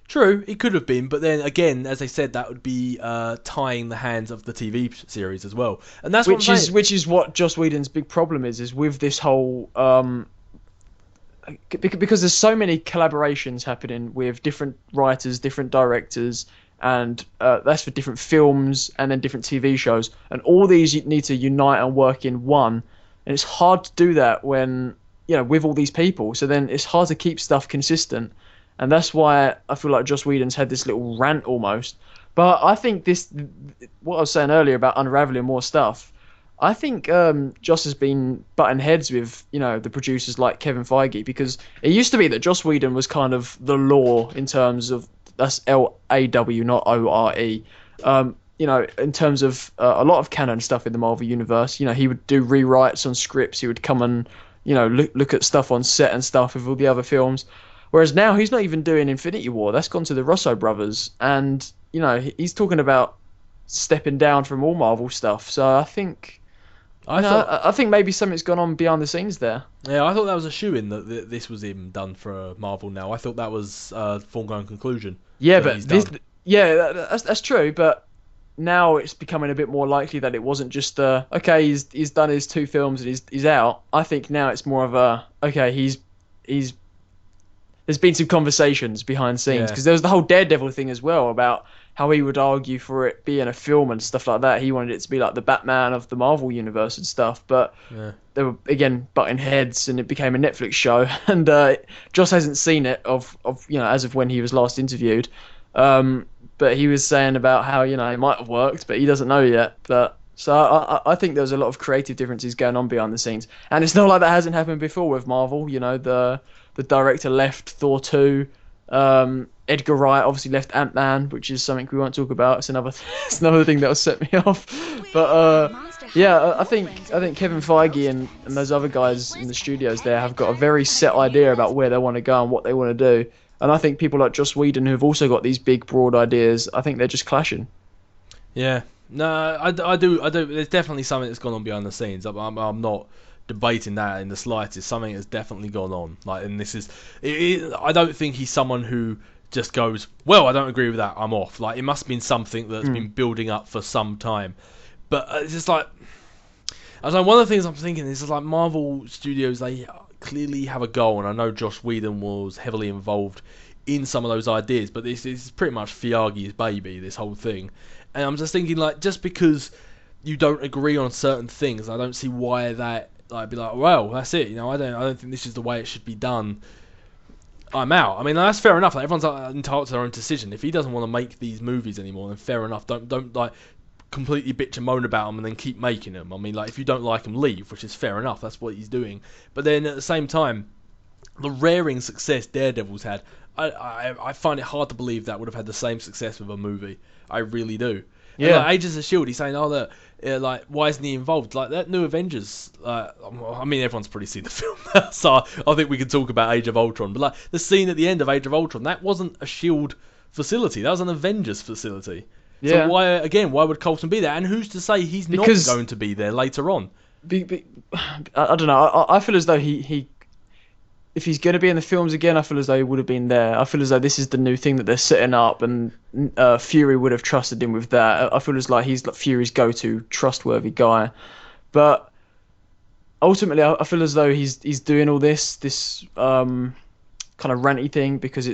True, it could have been, but then again, as I said, that would be tying the hands of the TV series as well, and that's which is what Joss Whedon's big problem is with this whole because there's so many collaborations happening with different writers, different directors, and that's for different films and then different TV shows, and all these need to unite and work in one, and it's hard to do that when with all these people. So then it's hard to keep stuff consistent. And that's why I feel like Joss Whedon's had this little rant almost. But I think what I was saying earlier about unraveling more stuff, I think Joss has been butting heads with, the producers like Kevin Feige, because it used to be that Joss Whedon was kind of the law in terms of, that's L-A-W, not O-R-E, in terms of a lot of canon stuff in the Marvel Universe. He would do rewrites on scripts, he would come and, look at stuff on set and stuff with all the other films. Whereas now he's not even doing Infinity War. That's gone to the Russo brothers. And, he's talking about stepping down from all Marvel stuff. So I think I think maybe something's gone on behind the scenes there. Yeah, I thought that was a shoo-in that this was him done for Marvel now. I thought that was a foregone conclusion. Yeah, but that's true. But now it's becoming a bit more likely that it wasn't just okay, he's done his 2 films and he's out. I think now it's more of a okay, he's there's been some conversations behind scenes, because there was the whole Daredevil thing as well about how he would argue for it being a film and stuff like that. He wanted it to be like the Batman of the Marvel universe and stuff, but they were again butting heads and it became a Netflix show. And Joss hasn't seen it as of when he was last interviewed, but he was saying about how it might have worked, but he doesn't know yet. But so I think there's a lot of creative differences going on behind the scenes, and it's not like that hasn't happened before with Marvel. The director left Thor 2. Edgar Wright obviously left Ant-Man, which is something we won't talk about. It's another thing that'll set me off. But I think Kevin Feige and those other guys in the studios there have got a very set idea about where they want to go and what they want to do. And I think people like Joss Whedon, who've also got these big, broad ideas, I think they're just clashing. Yeah. No, I do. There's definitely something that's gone on behind the scenes. I'm not debating that in the slightest. Something has definitely gone on. And this is, I don't think he's someone who just goes, well, I don't agree with that, I'm off. It must have been something that's been building up for some time. But it's just one of the things I'm thinking is Marvel Studios, they clearly have a goal, and I know Joss Whedon was heavily involved in some of those ideas, but this is pretty much Feige's baby, this whole thing. And I'm just thinking, just because you don't agree on certain things, I don't see why that be well, that's it. I don't think this is the way it should be done. I'm out. I mean, that's fair enough. Everyone's entitled to their own decision. If he doesn't want to make these movies anymore, then fair enough. Don't completely bitch and moan about them and then keep making them. I mean, like, if you don't like them, leave, which is fair enough. That's what he's doing. But then at the same time, the raring success Daredevil's had, I find it hard to believe that would have had the same success with a movie. I really do. Yeah. And like Agents of S.H.I.E.L.D., he's saying, oh, that, like, why isn't he involved? Like, that new Avengers, I mean, everyone's probably seen the film, so I think we can talk about Age of Ultron. But, like, the scene at the end of Age of Ultron, that wasn't a S.H.I.E.L.D. facility. That was an Avengers facility. Yeah. So why would Coulson be there? And who's to say he's not going to be there later on? I don't know. I feel as though he if he's going to be in the films again, I feel as though he would have been there. I feel as though this is the new thing that they're setting up, and Fury would have trusted him with that. I feel as like he's like Fury's go-to trustworthy guy. But ultimately, I feel as though he's doing all this kind of ranty thing because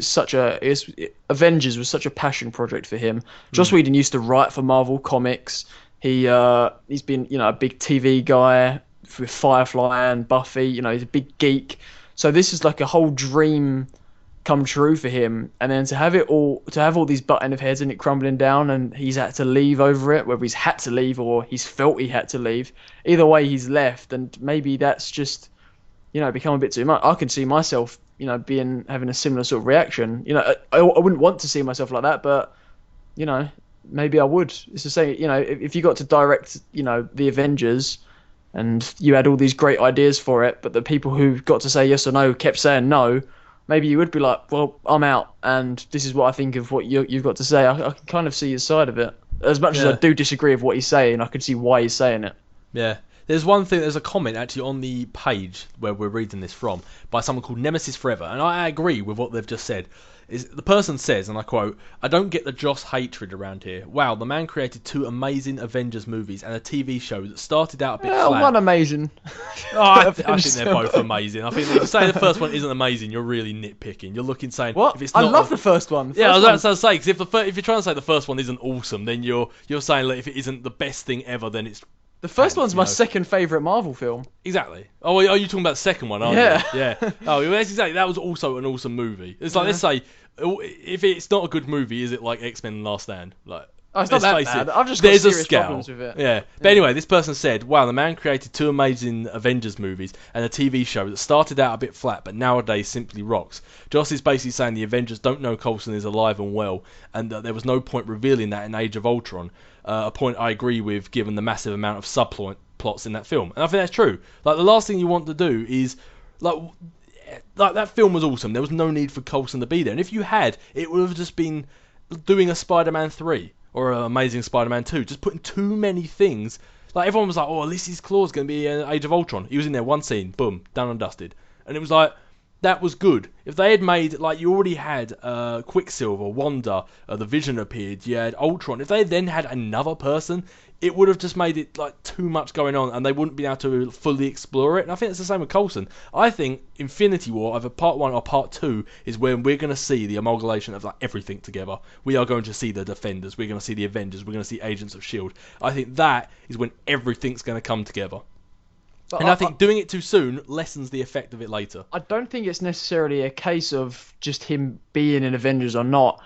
Avengers was such a passion project for him. Joss Whedon used to write for Marvel Comics. He's been a big TV guy with Firefly and Buffy. He's a big geek. So this is like a whole dream come true for him, and then to have all these butt-end of heads and it crumbling down, and he's had to leave over it, whether he's had to leave or he's felt he had to leave. Either way, he's left, and maybe that's just become a bit too much. I can see myself having a similar sort of reaction. I wouldn't want to see myself like that, but maybe I would. It's the same. If you got to direct the Avengers, and you had all these great ideas for it, but the people who got to say yes or no kept saying no, maybe you would be like, well, I'm out, and this is what I think of what you've got to say. I can kind of see his side of it. As much as I do disagree with what he's saying, I can see why he's saying it. Yeah. There's a comment actually on the page where we're reading this from by someone called Nemesis Forever, and I agree with what they've just said. The person says, and I quote, "I don't get the Joss hatred around here. Wow, the man created 2 amazing Avengers movies and a TV show that started out a bit flat." One amazing. I think they're both amazing. I think if you say the first one isn't amazing, you're really nitpicking. You're looking saying, what? If it's I not love the first one. I was about to say, because if you're trying to say the first one isn't awesome, then you're saying that if it isn't the best thing ever, then it's... The first one's my second favourite Marvel film. Exactly. Oh, are you talking about the second one, aren't you? Yeah. Oh, well, that's exactly. That was also an awesome movie. It's like, let's say, if it's not a good movie, is it like X-Men Last Stand? Like, it's not that bad. I've just got there's serious a scale. problems with it. Yeah. But anyway, this person said, wow, the man created 2 amazing Avengers movies and a TV show that started out a bit flat, but nowadays simply rocks. Joss is basically saying the Avengers don't know Coulson is alive and well, and that there was no point revealing that in Age of Ultron. A point I agree with, given the massive amount of subplots in that film. And I think that's true. Like, the last thing you want to do is... Like that film was awesome. There was no need for Coulson to be there. And if you had, it would have just been doing a Spider-Man 3 or an Amazing Spider-Man 2. Just putting too many things. Like, everyone was like, oh, Ulysses Claw's going to be in Age of Ultron. He was in there, one scene, boom, done and dusted. And it was like... That was good. If they had made, like, you already had Quicksilver, Wanda, the Vision appeared, you had Ultron. If they then had another person, it would have just made it, like, too much going on, and they wouldn't be able to fully explore it. And I think it's the same with Coulson. I think Infinity War, either Part 1 or Part 2, is when we're going to see the amalgamation of, like, everything together. We are going to see the Defenders, we're going to see the Avengers, we're going to see Agents of S.H.I.E.L.D. I think that is when everything's going to come together. And I think doing it too soon lessens the effect of it later. I don't think it's necessarily a case of just him being in Avengers or not.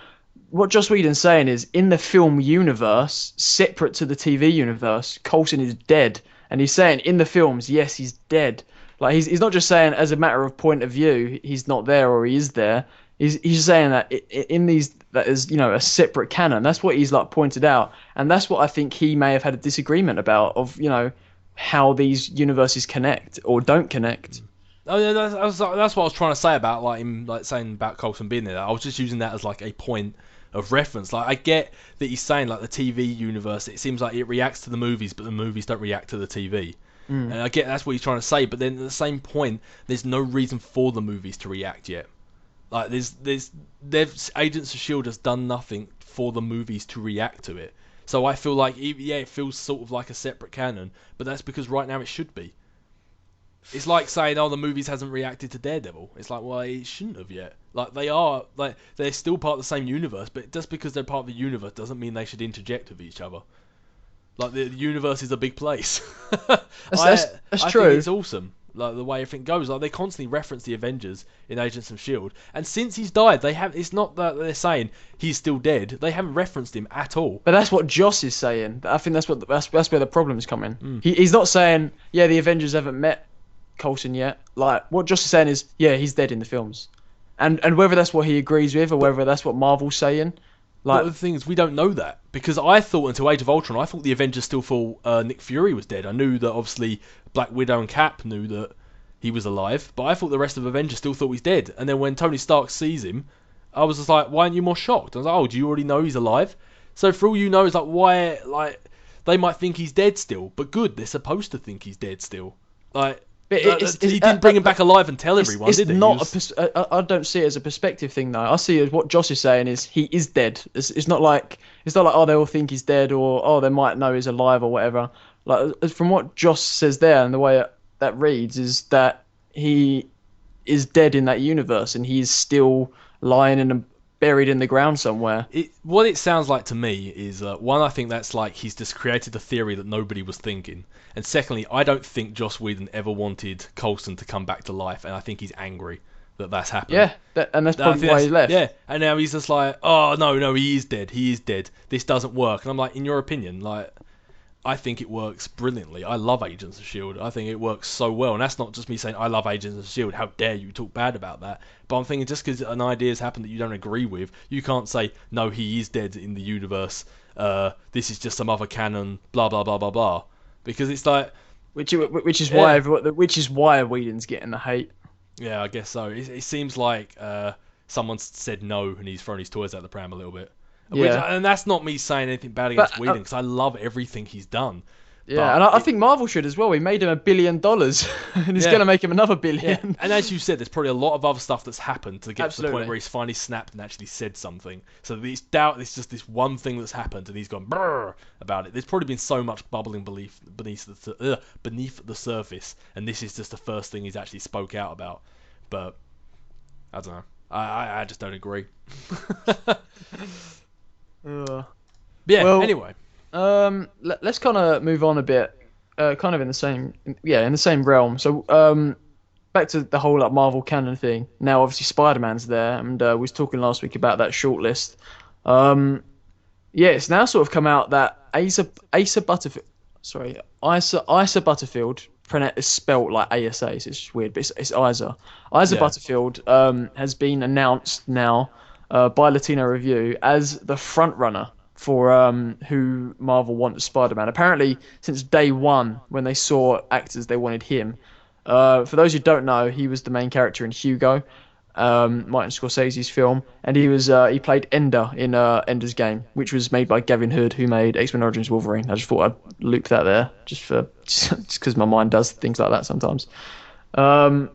What Joss Whedon's saying is, in the film universe, separate to the TV universe, Coulson is dead. And he's saying, in the films, yes, he's dead. Like, he's not just saying, as a matter of point of view, he's not there or he is there. He's saying that in these, that is, a separate canon. That's what he's, like, pointed out. And that's what I think he may have had a disagreement about, of, how these universes connect or don't connect. Oh yeah, that's what I was trying to say about like him, like saying about Coulson being there. I was just using that as like a point of reference. Like, I get that he's saying like the TV universe, it seems like it reacts to the movies, but the movies don't react to the TV. And I get that's what he's trying to say. But then at the same point, there's no reason for the movies to react yet. Like Agents of S.H.I.E.L.D. has done nothing for the movies to react to it. So I feel like, it feels sort of like a separate canon, but that's because right now it should be. It's like saying, oh, the movies hasn't reacted to Daredevil. It's like, well, it shouldn't have yet. Like, they're still part of the same universe, but just because they're part of the universe doesn't mean they should interject with each other. Like, the universe is a big place. That's I true. think it's awesome. like the way everything goes. Like they constantly reference the Avengers in Agents of Shield, and since he's died, they have. It's not that they're saying he's still dead. They haven't referenced him at all. But that's what Joss is saying. I think that's where the problem's come in. He's not saying, yeah, the Avengers haven't met Coulson yet. Like what Joss is saying is, yeah, he's dead in the films, and whether that's what he agrees with or whether that's what Marvel's saying. Like, but the thing is, we don't know that because I thought until Age of Ultron, I thought the Avengers still thought Nick Fury was dead. I knew that obviously Black Widow and Cap knew that he was alive, but I thought the rest of Avengers still thought he's dead. And then when Tony Stark sees him, I was just like, why aren't you more shocked? I was like, oh, do you already know he's alive? So for all you know, it's like why like they might think he's dead still, but good, they're supposed to think he's dead still. Like. He didn't bring him back alive and tell everyone, did he? I don't see it as a perspective thing though. I see it as what Josh is saying is he is dead. It's not like oh they all think he's dead or oh they might know he's alive or whatever. Like from what Josh says there and the way that reads is that he is dead in that universe and he's still lying and buried in the ground somewhere. What it sounds like to me is one, I think that's like he's just created a theory that nobody was thinking, and secondly, I don't think Joss Whedon ever wanted Coulson to come back to life, and I think he's angry that that's happened. Yeah, and that's probably why he left. Yeah, and now he's just like, oh no, he is dead. This doesn't work, and I'm like, in your opinion, like. I think it works brilliantly. I love Agents of S.H.I.E.L.D. I think it works so well. And that's not just me saying I love Agents of S.H.I.E.L.D. How dare you talk bad about that. But I'm thinking just because an idea has happened that you don't agree with, you can't say, no, he is dead in the universe. This is just some other canon, blah, blah, blah, blah, blah. Because it's like... Which is why Whedon's getting the hate. Yeah, I guess so. It seems like someone said no and he's thrown his toys out the pram a little bit. Yeah. And that's not me saying anything bad against Whedon, because I love everything he's done. Yeah, but and I think Marvel should as well. We made him $1 billion, and he's going to make him another $1 billion. Yeah. And as you said, there's probably a lot of other stuff that's happened to get to the point where he's finally snapped and actually said something. So it's just this one thing that's happened, and he's gone brrr about it. There's probably been so much bubbling beneath the surface, and this is just the first thing he's actually spoke out about. But I don't know. I just don't agree. Anyway. Let's kind of move on a bit, kind of in the same realm. So, back to the whole Marvel canon thing. Now, obviously, Spider-Man's there, and we was talking last week about that shortlist. It's now sort of come out that Isa Butterfield, is spelt like ASA, so it's just weird, but it's Isa. Butterfield has been announced now by Latino Review as the front runner for who Marvel wants Spider-Man. Apparently, since day one, when they saw actors, they wanted him. For those who don't know, he was the main character in Hugo, Martin Scorsese's film, and he played Ender in Ender's Game, which was made by Gavin Hood, who made X-Men Origins Wolverine. I just thought I'd loop that there, just because my mind does things like that sometimes. So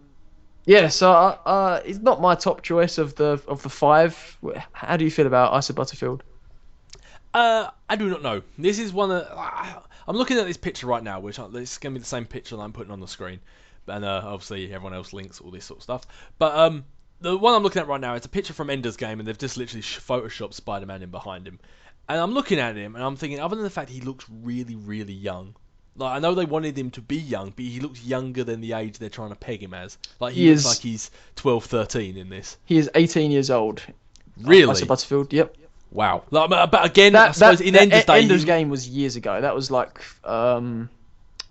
it's not my top choice of the five. How do you feel about Isa Butterfield? I do not know. This is one of... I'm looking at this picture right now, which this is going to be the same picture that I'm putting on the screen. And obviously everyone else links all this sort of stuff. But the one I'm looking at right now is a picture from Ender's Game, and they've just literally photoshopped Spider-Man in behind him. And I'm looking at him, and I'm thinking, other than the fact he looks really, really young. Like, I know they wanted him to be young, but he looks younger than the age they're trying to peg him as. Like, he looks like he's 12, 13 in this. He is 18 years old. Really? Isa Butterfield, yep. Wow. But again, I suppose in Ender's Game was years ago. That was like...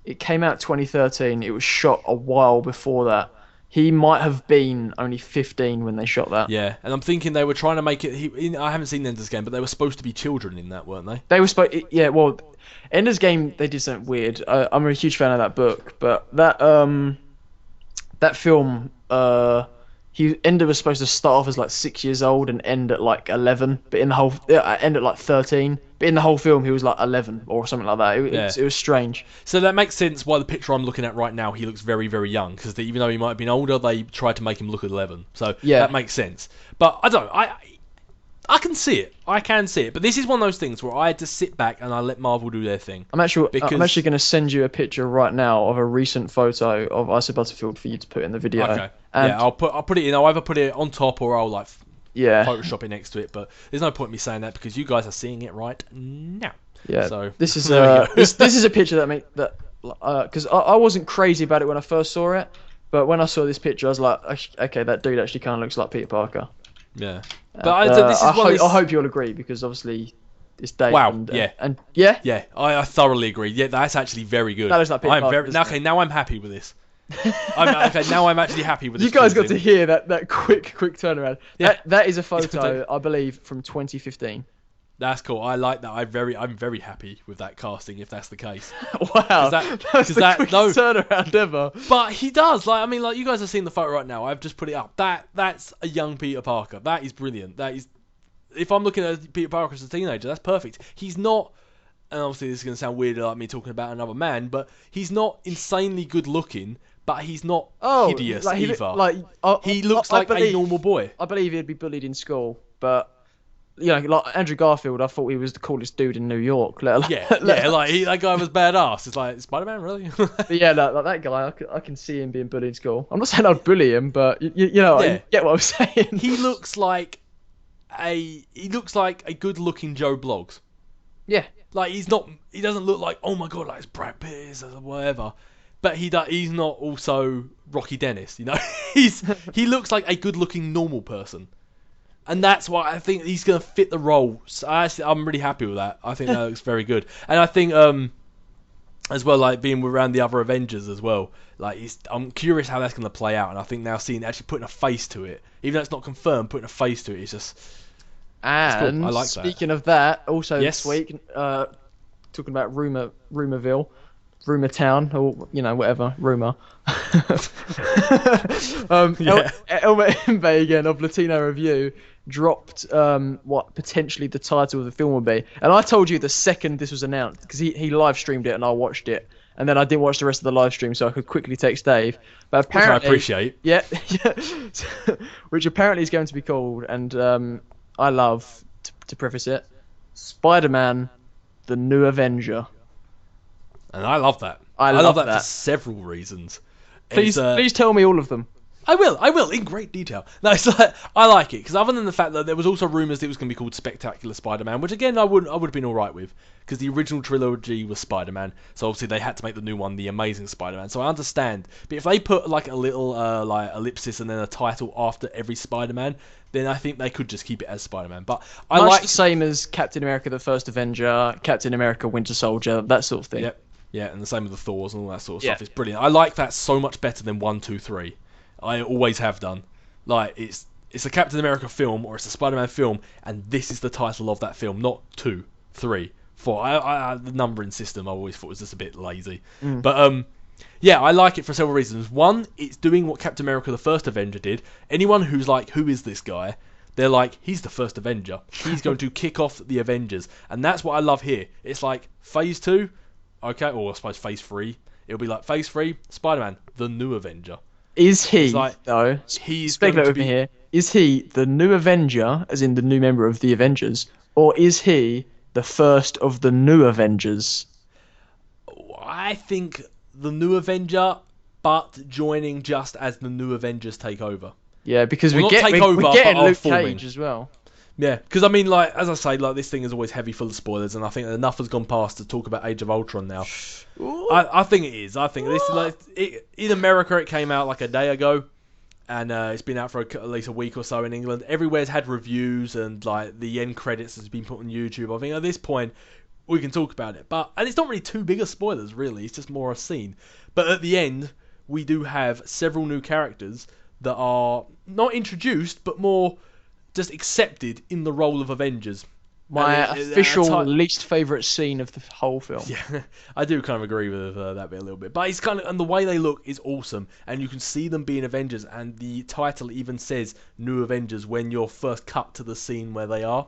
it came out 2013. It was shot a while before that. He might have been only 15 when they shot that. Yeah, and I'm thinking they were trying to make it... I haven't seen Ender's Game, but they were supposed to be children in that, weren't they? They were supposed... Yeah, well, Ender's Game, they did something weird. I'm a huge fan of that book, but that film... Ender was supposed to start off as like 6 years old and end at like 11, but end at like 13. But in the whole film, he was like 11 or something like that. It was strange. So that makes sense why the picture I'm looking at right now, he looks very, very young, because even though he might have been older, they tried to make him look 11. So that makes sense. But I don't know. I can see it. But this is one of those things where I had to sit back and I let Marvel do their thing. I'm actually going to send you a picture right now of a recent photo of Isa Butterfield for you to put in the video. Okay. I'll put it in. I'll either put it on top or I'll Photoshop it next to it. But there's no point in me saying that because you guys are seeing it right now. Yeah. So this is this is a picture that because I wasn't crazy about it when I first saw it, but when I saw this picture, I was like, okay, that dude actually kind of looks like Peter Parker. Yeah. And, But this is one of these... I hope you'll agree because obviously it's Dave. Wow, and yeah. and yeah, Yeah, I thoroughly agree. Yeah, that's actually very good. that looks like Peter I'm Parker. very doesn't okay. it? Now I'm happy with this. Okay, now I'm actually happy with this. You guys got to choosing. hear that quick turnaround. Yeah. That is a photo, I believe, from 2015. That's cool. I like that. I'm very happy with that casting. If that's the case. Wow, that- that's 'cause the that- quickest no. turnaround ever. But he does. Like, I mean, like, you guys have seen the photo right now. I've just put it up. That's a young Peter Parker. That is brilliant. That is. If I'm looking at Peter Parker as a teenager, that's perfect. He's not. And obviously, this is going to sound weird, like me talking about another man, but he's not insanely good looking. But he's not hideous like either. He looks I like believe, a normal boy. I believe he'd be bullied in school, but like Andrew Garfield, I thought he was the coolest dude in New York. Yeah, that guy was badass. It's like, Spider-Man, really? But yeah, like that guy, I can see him being bullied in school. I'm not saying I'd bully him, but you know, Yeah. you get what I'm saying. He looks like a good-looking Joe Bloggs. Yeah, Like, he doesn't look like, oh my god, like it's Brad Pitt or whatever. But he's not also Rocky Dennis, you know? He looks like a good-looking normal person. And that's why I think he's going to fit the role. So I'm really happy with that. I think that looks very good. And I think, as well, like, being around the other Avengers as well, like, I'm curious how that's going to play out. And I think now actually putting a face to it, even though it's not confirmed, putting a face to it is just... and cool. I like speaking of that, also Yes. this week, talking about Rumorville. Rumor Town, or whatever, rumor. Yeah. Elmer Mbe again of Latino Review dropped what potentially the title of the film will be, and I told you the second this was announced because he live streamed it and I watched it, and then I didn't watch the rest of the live stream so I could quickly text Dave. But apparently, Which I appreciate. Yeah, which apparently is going to be called, and I love to preface it, Spider-Man: The New Avenger. And I love that. I love love that that. for several reasons. Please tell me all of them. I will, in great detail. No, it's like, I like it, because other than the fact that there was also rumours that it was going to be called Spectacular Spider-Man, which again, I would have been alright with, because the original trilogy was Spider-Man, so obviously they had to make the new one The Amazing Spider-Man, so I understand. But if they put like a little like ellipsis and then a title after every Spider-Man, then I think they could just keep it as Spider-Man. But I Much like... the same as Captain America: The First Avenger, Captain America: Winter Soldier, that sort of thing. Yep. Yeah, and the same with the Thors and all that sort of Yeah. stuff. It's brilliant. I like that so much better than 1, 2, 3. I always have done. Like, it's a Captain America film or it's a Spider-Man film, and this is the title of that film, not 2, 3, 4. The numbering system I always thought was just a bit lazy. But yeah, I like it for several reasons. One, it's doing what Captain America: The First Avenger did. Anyone who's like, who is this guy? They're like, he's the first Avenger. He's going to kick off the Avengers, and that's what I love here. It's like Phase 2. Okay, or I suppose Phase 3. It'll be like Phase 3, Spider-Man, the new Avenger. Is he, like, though, he's speculate going to with me be- here, is he the new Avenger, as in the new member of the Avengers, or is he the first of the new Avengers? I think the new Avenger, but joining just as the new Avengers take over. Yeah, because Well, we're not take over, getting but are Luke forming. Cage as well. Yeah, because I mean, like, as I say, like, this thing is always heavy full of spoilers, and I think enough has gone past to talk about Age of Ultron now. I think it is. I think this is like in America it came out like a day ago, and it's been out for at least a week or so in England. Everywhere's had reviews, and like the end credits has been put on YouTube. I think at this point we can talk about it, and it's not really too big of spoilers, really. It's just more a scene. But at the end, we do have several new characters that are not introduced, but more just accepted in the role of Avengers. My And official least favourite scene of the whole film. Yeah, I do kind of agree with that bit a little bit. But it's kind of, and the way they look is awesome, and you can see them being Avengers, and the title even says New Avengers when you're first cut to the scene where they are.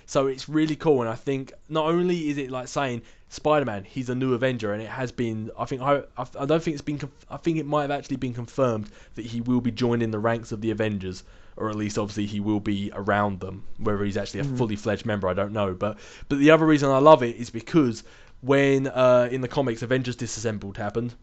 So it's really cool, and I think not only is it like saying Spider-Man, he's a new Avenger, and it has been. I don't think it's been. I think it might have actually been confirmed that he will be joining the ranks of the Avengers, or at least obviously he will be around them. Whether he's actually a fully fledged member, I don't know. But the other reason I love it is because when in the comics Avengers Disassembled happened,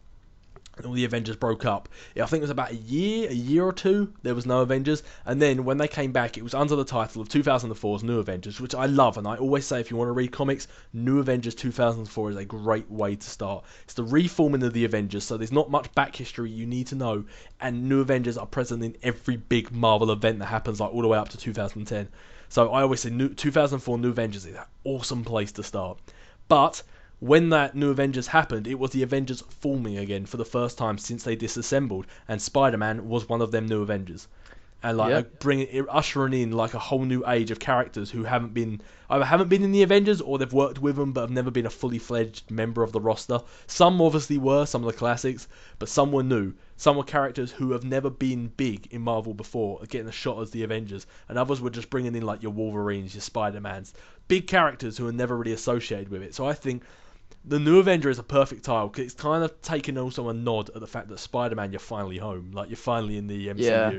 all the Avengers broke up. I think it was about a year or two, there was no Avengers, and then when they came back, it was under the title of 2004's New Avengers, which I love, and I always say if you want to read comics, New Avengers 2004 is a great way to start. It's the reforming of the Avengers, so there's not much back history you need to know, and New Avengers are present in every big Marvel event that happens, like all the way up to 2010. So I always say 2004 New Avengers is an awesome place to start. But when that New Avengers happened, it was the Avengers forming again for the first time since they disassembled, and Spider-Man was one of them New Avengers. And ushering in like a whole new age of characters who either haven't been in the Avengers or they've worked with them but have never been a fully fledged member of the roster. Some obviously were, some of the classics, but some were new. Some were characters who have never been big in Marvel before, getting a shot as the Avengers, and others were just bringing in like your Wolverines, your Spider-Mans, big characters who are never really associated with it. So I think the New Avenger is a perfect title because it's kind of taken also a nod at the fact that Spider-Man, you're finally home, like you're finally in the MCU, Yeah.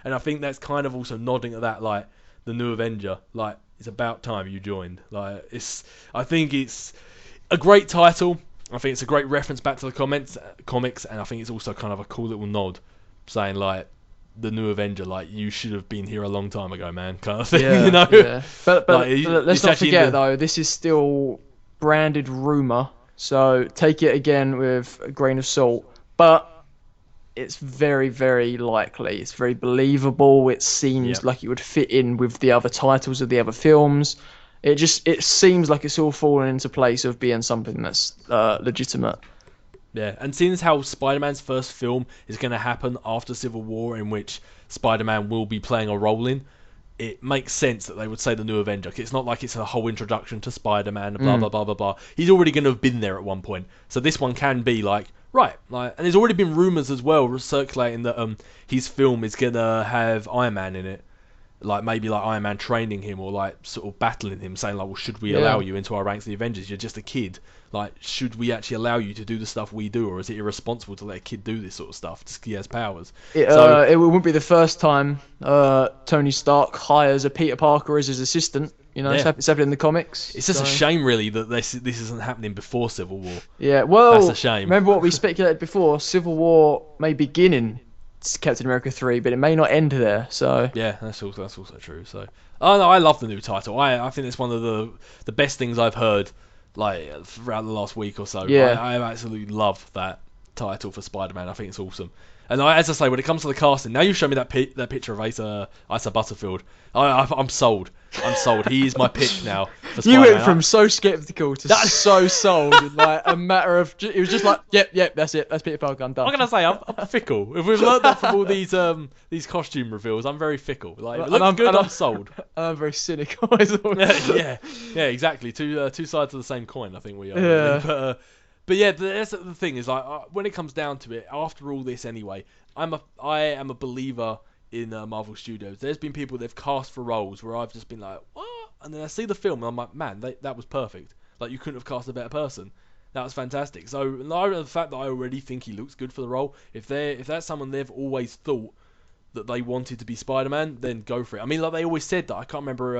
and I think that's kind of also nodding at that, like the New Avenger, like it's about time you joined. Like I think it's a great title. I think it's a great reference back to the comics, and I think it's also kind of a cool little nod, saying like the New Avenger, like you should have been here a long time ago, man, kind of thing. Yeah, you know. yeah. But Like, let's it's not actually forget though, this is still branded rumor, so take it again with a grain of salt. But it's very, very likely. It's very believable. It seems Yep. like it would fit in with the other titles of the other films. It seems like it's all fallen into place of being something that's legitimate. Yeah, and seeing as how Spider-Man's first film is going to happen after Civil War, in which Spider-Man will be playing a role in, it makes sense that they would say the New Avenger. 'Cause it's not like it's a whole introduction to Spider-Man, blah, blah, blah, blah, blah. He's already going to have been there at one point. So this one can be like, right, like, and there's already been rumours as well circulating that his film is going to have Iron Man in it. Like maybe like Iron Man training him or like sort of battling him, saying like, well, should we allow you into our ranks of the Avengers? You're just a kid. Like, should we actually allow you to do the stuff we do, or is it irresponsible to let a kid do this sort of stuff just 'cause he has powers? It wouldn't be the first time Tony Stark hires a Peter Parker as his assistant. You know, Yeah. it's happened in the comics. It's just so. a shame, really, that this isn't happening before Civil War. Yeah, well, That's a shame. Remember what we speculated before? Civil War may begin in Captain America 3, but it may not end there. So Yeah, that's also true. So, oh no, I love the new title. I think it's one of the best things I've heard like throughout the last week or so. Yeah. I absolutely love that title for Spider-Man. I think it's awesome. And as I say, when it comes to the casting, now you show me that picture of Asa Butterfield. I'm sold. I'm sold. He is my pick now for you Spider-Man. went from so skeptical to so sold in like a matter of. It was just like, yep, that's it. That's Peter Parker. I'm done. I'm gonna say I'm fickle. If we've learned that from all these costume reveals, I'm very fickle. Like, if it looks good, I'm sold. I'm very cynical as always. yeah, exactly. Two sides of the same coin. I think we are. Yeah. Really. But yeah, that's the thing is like when it comes down to it, after all this anyway, I am a believer in Marvel Studios. There's been people they've cast for roles where I've just been like, what? And then I see the film and I'm like, man, that was perfect. Like, you couldn't have cast a better person. That was fantastic. So the fact that I already think he looks good for the role, if that's someone they've always thought that they wanted to be Spider-Man, then go for it. I mean, like they always said that. I can't remember.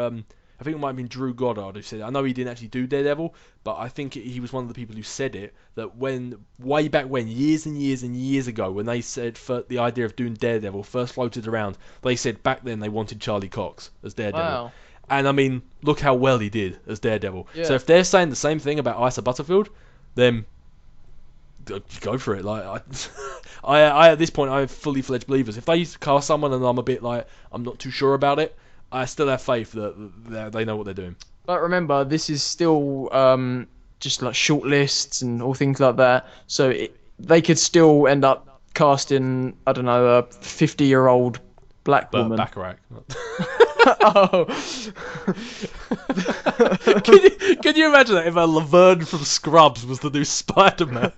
I think it might have been Drew Goddard who said it. I know he didn't actually do Daredevil, but I think he was one of the people who said it, that way back when, years and years and years ago, when they said for the idea of doing Daredevil first floated around, they said back then they wanted Charlie Cox as Daredevil. Wow. And I mean, look how well he did as Daredevil. Yeah. So if they're saying the same thing about Asa Butterfield, then go for it. Like I at this point, I have fully fledged believers. If they cast someone and I'm a bit like, I'm not too sure about it, I still have faith that they know what they're doing. But remember, this is still just like short lists and all things like that. So they could still end up casting, I don't know, a 50-year-old black But woman. Bacharach. Oh. Can you imagine that if a Laverne from Scrubs was the new Spider-Man?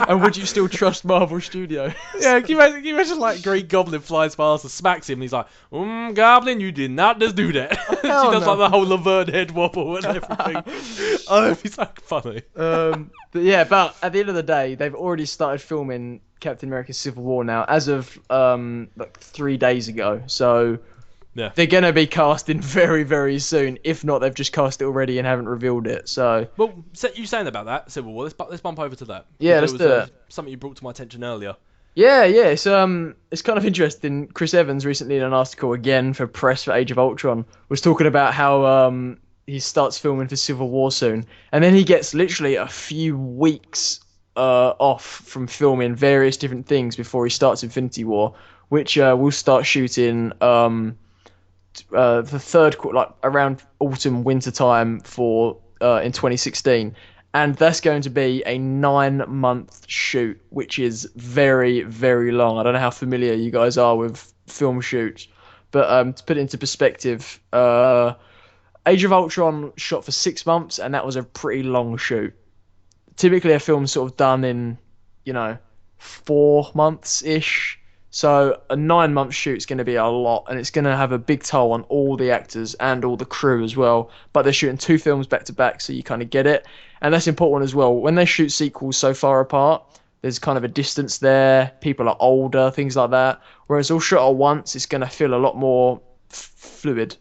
And would you still trust Marvel Studios? Yeah, can you imagine like Green Goblin flies past and smacks him and he's like, Goblin, you did not just do that. She Hell does no. like the whole Laverne head wobble and everything. Oh, it'd be so funny. But at the end of the day, they've already started filming Captain America Civil War now, as of like 3 days ago. So Yeah. they're gonna be casting very, very soon. If not, they've just cast it already and haven't revealed it. So Well, you saying about that, Civil War. Let's bump over to that. yeah, Because let's there do was it. something you brought to my attention earlier. Yeah, it's kind of interesting. Chris Evans recently in an article again for press for Age of Ultron was talking about how he starts filming for Civil War soon, and then he gets literally a few weeks off from filming various different things before he starts Infinity War, which we'll start shooting the third quarter, like around autumn winter time for in 2016, and that's going to be a 9-month shoot, which is very, very long. I don't know how familiar you guys are with film shoots, but to put it into perspective, Age of Ultron shot for 6 months, and that was a pretty long shoot. Typically, a film's sort of done in, 4 months ish. So a 9-month shoot's going to be a lot, and it's going to have a big toll on all the actors and all the crew as well. But they're shooting 2 films back to back, so you kind of get it, and that's important as well. When they shoot sequels so far apart, there's kind of a distance there. People are older, things like that. Whereas all shot at once, it's going to feel a lot more fluid.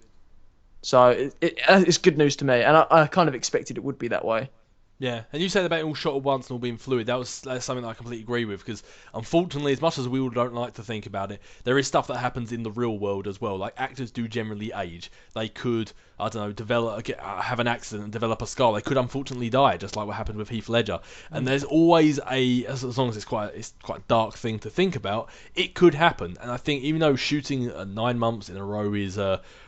So it's good news to me, and I kind of expected it would be that way. Yeah, and you said about it all shot at once and all being fluid. That's something that I completely agree with, because unfortunately, as much as we all don't like to think about it, there is stuff that happens in the real world as well. Like, actors do generally age. They could, I don't know, have an accident and develop a scar. They could unfortunately die, just like what happened with Heath Ledger. And there's always as long as it's quite a dark thing to think about, it could happen. And I think even though shooting 9 months in a row is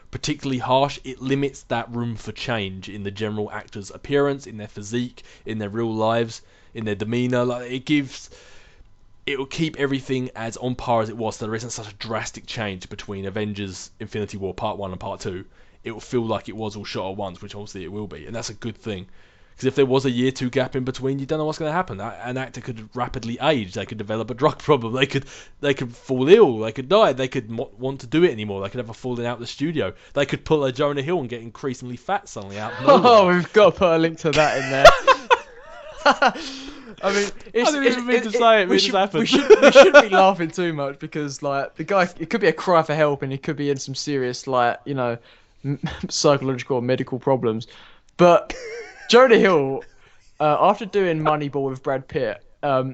particularly harsh, it limits that room for change in the general actor's appearance, in their physique, in their real lives, in their demeanour. Like, it will keep everything as on par as it was, so there isn't such a drastic change between Avengers Infinity War Part 1 and Part 2. It will feel like it was all shot at once, which obviously it will be, and that's a good thing. Because if there was a year 2 gap in between, you don't know what's going to happen. An actor could rapidly age. They could develop a drug problem. They could fall ill. They could die. They could not want to do it anymore. They could have a falling out of the studio. They could pull a Jonah Hill and get increasingly fat suddenly out of nowhere. Oh, we've got to put a link to that in there. I mean, I didn't even mean to say it. We shouldn't be laughing too much, because like the guy, it could be a cry for help, and he could be in some serious psychological or medical problems. But Jonah Hill, after doing Moneyball with Brad Pitt,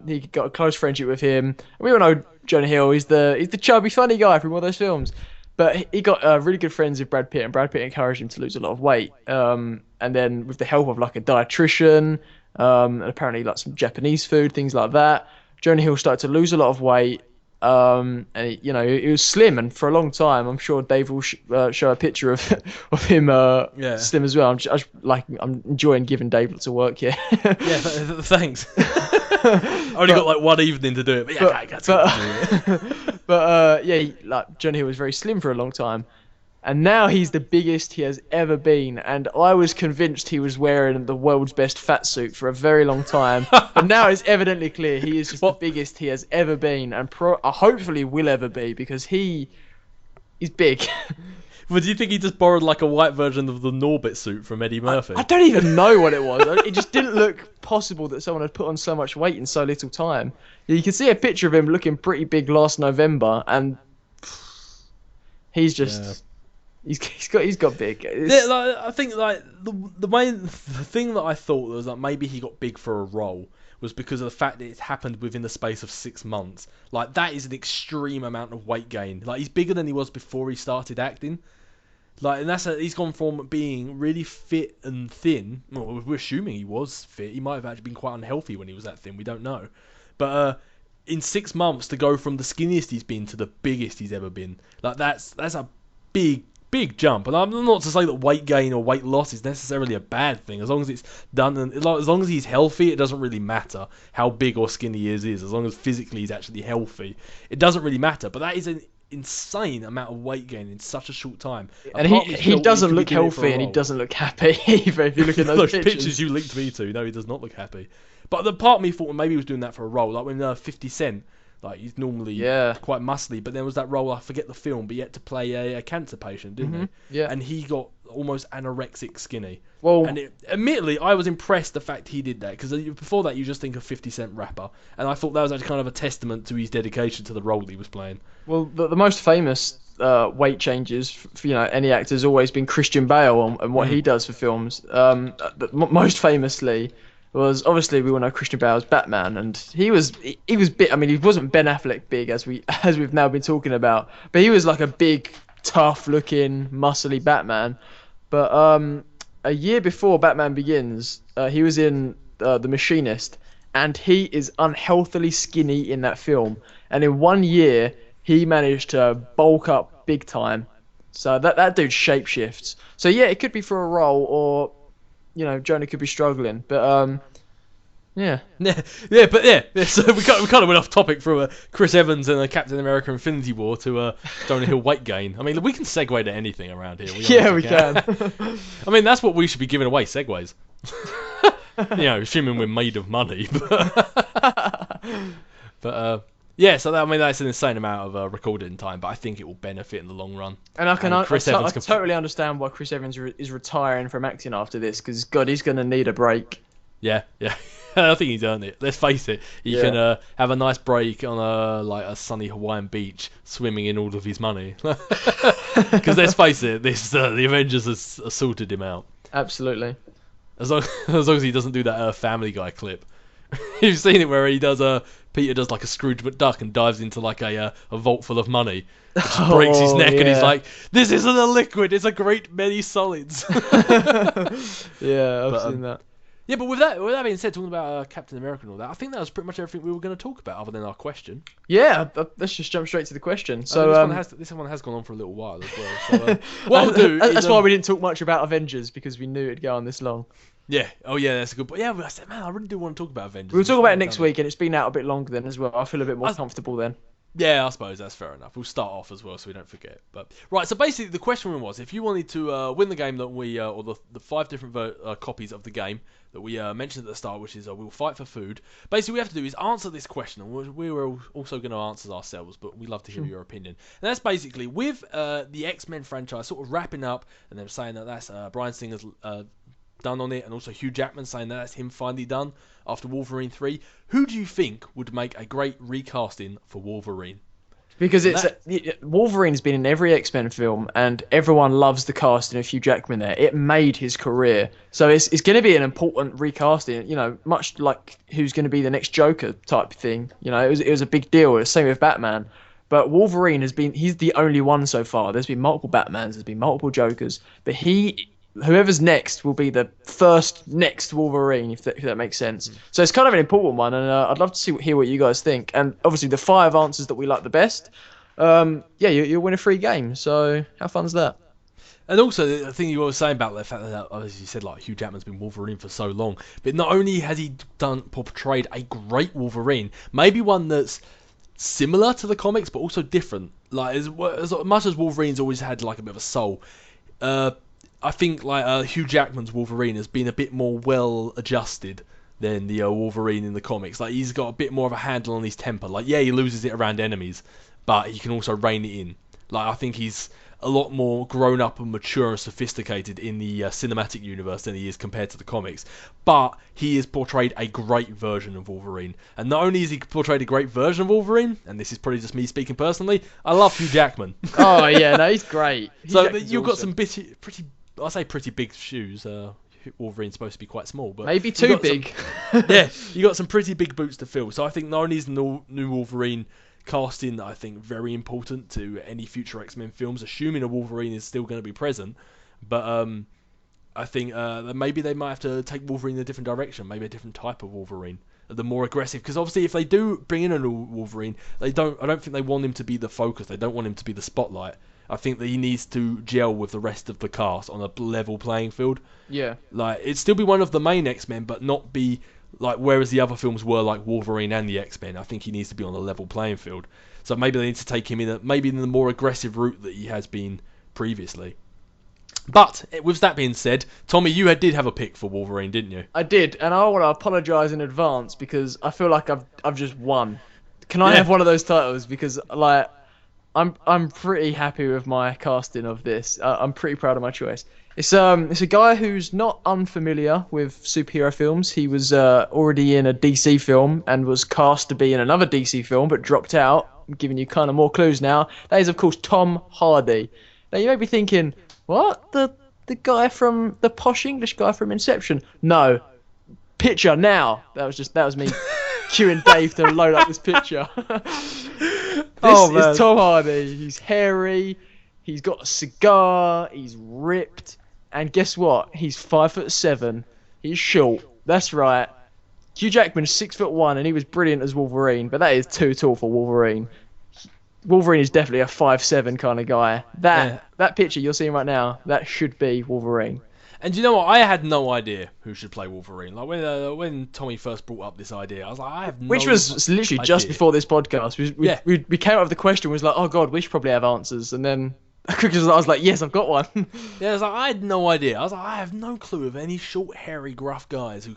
he got a close friendship with him. We all know Jonah Hill. He's the chubby, funny guy from all those films. But he got really good friends with Brad Pitt, and Brad Pitt encouraged him to lose a lot of weight. And then with the help of like a dietitian, and apparently like some Japanese food, things like that, Jonah Hill started to lose a lot of weight. And he was slim, and for a long time, I'm sure Dave will show a picture of him slim as well. I'm enjoying giving Dave lots of work here. Yeah, thanks. I only got like one evening to do it, but yeah, I got to do it. Like Jonah Hill was very slim for a long time, and now he's the biggest he has ever been. And I was convinced he was wearing the world's best fat suit for a very long time, but now it's evidently clear he is just the biggest he has ever been, and hopefully will ever be, because he's big. Well, do you think he just borrowed like a white version of the Norbit suit from Eddie Murphy? I don't even know what it was. It just didn't look possible that someone had put on so much weight in so little time. You can see a picture of him looking pretty big last November, and he's just he's got big. I think like the thing that I thought was like maybe he got big for a role was because of the fact that it happened within the space of 6 months. Like, that is an extreme amount of weight gain. Like, he's bigger than he was before he started acting. Like, and he's gone from being really fit and thin. Well, we're assuming he was fit. He might have actually been quite unhealthy when he was that thin. We don't know. But in 6 months to go from the skinniest he's been to the biggest he's ever been, like that's a big jump. And I'm not to say that weight gain or weight loss is necessarily a bad thing, as long as it's done, and as long as he's healthy. It doesn't really matter how big or skinny he is, as long as physically he's actually healthy, it doesn't really matter. But that is an insane amount of weight gain in such a short time, and he doesn't look healthy, and he doesn't look happy either. If you look at those pictures you linked me to, no, he does not look happy. But the part of me thought maybe he was doing that for a role, like when 50 Cent, like, he's normally quite muscly, but there was that role, I forget the film, but he had to play a cancer patient, didn't he? Yeah. And he got almost anorexic skinny. Well, and admittedly, I was impressed the fact he did that, because before that you just think of 50 Cent rapper, and I thought that was actually kind of a testament to his dedication to the role he was playing. Well, the most famous weight changes for, any actor's always been Christian Bale and what he does for films. But most famously was obviously we all know Christian Bale's Batman, and he was big. I mean, he wasn't Ben Affleck big as we've now been talking about, but he was like a big, tough looking, muscly Batman. But a year before Batman Begins, he was in The Machinist, and he is unhealthily skinny in that film. And in 1 year, he managed to bulk up big time. So that dude shapeshifts. So yeah, it could be for a role, or Jonah could be struggling. But yeah. So we kind of went off topic from Chris Evans and Captain America: Infinity War to Jonah Hill weight gain. I mean, we can segue to anything around here. We can. I mean, that's what we should be giving away, segues. Assuming we're made of money. But yeah, so that's an insane amount of recording time, but I think it will benefit in the long run. And I totally understand why Chris Evans is retiring from acting after this, because God, he's going to need a break. Yeah. I think he's earned it. Let's face it. He can have a nice break on a sunny Hawaiian beach, swimming in all of his money. Because let's face it, the Avengers has sorted him out. Absolutely. As long as he doesn't do that Family Guy clip. You've seen it where he does Peter does like a Scrooge McDuck and dives into like a vault full of money, which breaks his neck, and he's like, "This isn't a liquid; it's a great many solids." Yeah, I've seen that. Yeah, but with that being said, talking about Captain America and all that, I think that was pretty much everything we were going to talk about, other than our question. Yeah, let's just jump straight to the question. So this one has gone on for a little while as well. So what I'll do that's why we didn't talk much about Avengers, because we knew it'd go on this long. Yeah. Oh, yeah. That's a good point. Yeah, but I said, man, I really do want to talk about Avengers. We'll talk about it next week, and it's been out a bit longer then as well. I feel a bit more comfortable then. Yeah, I suppose that's fair enough. We'll start off as well so we don't forget. But right, so basically the question was, if you wanted to win the game that we, or the 5 different copies of the game that we mentioned at the start, which is We'll Fight for Food. Basically, what we have to do is answer this question, and we were also going to answer ourselves, but we'd love to hear your opinion. And that's basically with the X-Men franchise sort of wrapping up, and them saying that that's Bryan Singer's done on it, and also Hugh Jackman saying that that's him finally done after Wolverine 3. Who do you think would make a great recasting for Wolverine? Because Wolverine's been in every X-Men film, and everyone loves the casting of Hugh Jackman there. It made his career. So it's going to be an important recasting, much like who's going to be the next Joker type thing. It was a big deal. It was the same with Batman. But Wolverine he's the only one so far. There's been multiple Batmans, there's been multiple Jokers, but whoever's next will be the next Wolverine, if that makes sense. So it's kind of an important one, and I'd love to hear what you guys think. And obviously the 5 answers that we like the best, you'll win a free game. So how fun's that? And also the thing you were saying about the fact that, as you said, like Hugh Jackman's been Wolverine for so long, but not only has he portrayed a great Wolverine, maybe one that's similar to the comics but also different. Like as much as Wolverine's always had like a bit of a soul, I think like Hugh Jackman's Wolverine has been a bit more well adjusted than the Wolverine in the comics. Like he's got a bit more of a handle on his temper. Like he loses it around enemies, but he can also rein it in. Like I think he's a lot more grown up and mature and sophisticated in the cinematic universe than he is compared to the comics. But he has portrayed a great version of Wolverine. And not only has he portrayed a great version of Wolverine, and this is probably just me speaking personally, I love Hugh Jackman. Oh yeah, no, he's great. You've got some pretty big shoes. Wolverine's supposed to be quite small, but maybe too big. You got some pretty big boots to fill. So I think not only is the new Wolverine casting, I think, very important to any future X-Men films, assuming a Wolverine is still going to be present. But I think that maybe they might have to take Wolverine in a different direction, maybe a different type of Wolverine, the more aggressive. Because obviously, if they do bring in a new Wolverine, I don't think they want him to be the focus. They don't want him to be the spotlight. I think that he needs to gel with the rest of the cast on a level playing field. Yeah. Like, it'd still be one of the main X-Men, but not be like, whereas the other films were like Wolverine and the X-Men. I think he needs to be on a level playing field. So maybe they need to take him in the more aggressive route that he has been previously. But with that being said, Tommy, you did have a pick for Wolverine, didn't you? I did, and I want to apologise in advance because I feel like I've just won. Can I have one of those titles? Because like I'm pretty happy with my casting of this. I'm pretty proud of my choice. It's a guy who's not unfamiliar with superhero films. He was already in a DC film and was cast to be in another DC film, but dropped out. I'm giving you kind of more clues now. That is, of course, Tom Hardy. Now, you may be thinking, what? The guy from, the posh English guy from Inception? No. Picture now. That was me cueing Dave to load up this picture. This is Tom Hardy. He's hairy. He's got a cigar. He's ripped. And guess what? He's 5'7". He's short. That's right. Hugh Jackman's 6'1", and he was brilliant as Wolverine, but that is too tall for Wolverine. Wolverine is definitely a 5'7" kind of guy. That picture you're seeing right now, that should be Wolverine. And you know what? I had no idea who should play Wolverine. Like when Tommy first brought up this idea, I was like, I have no Which was literally idea. just before this podcast. We came up with the question, was like, oh god, we should probably have answers, and then because I was like, yes, I've got one. Yeah, I was like, I had no idea. I was like, I have no clue of any short, hairy, gruff guys who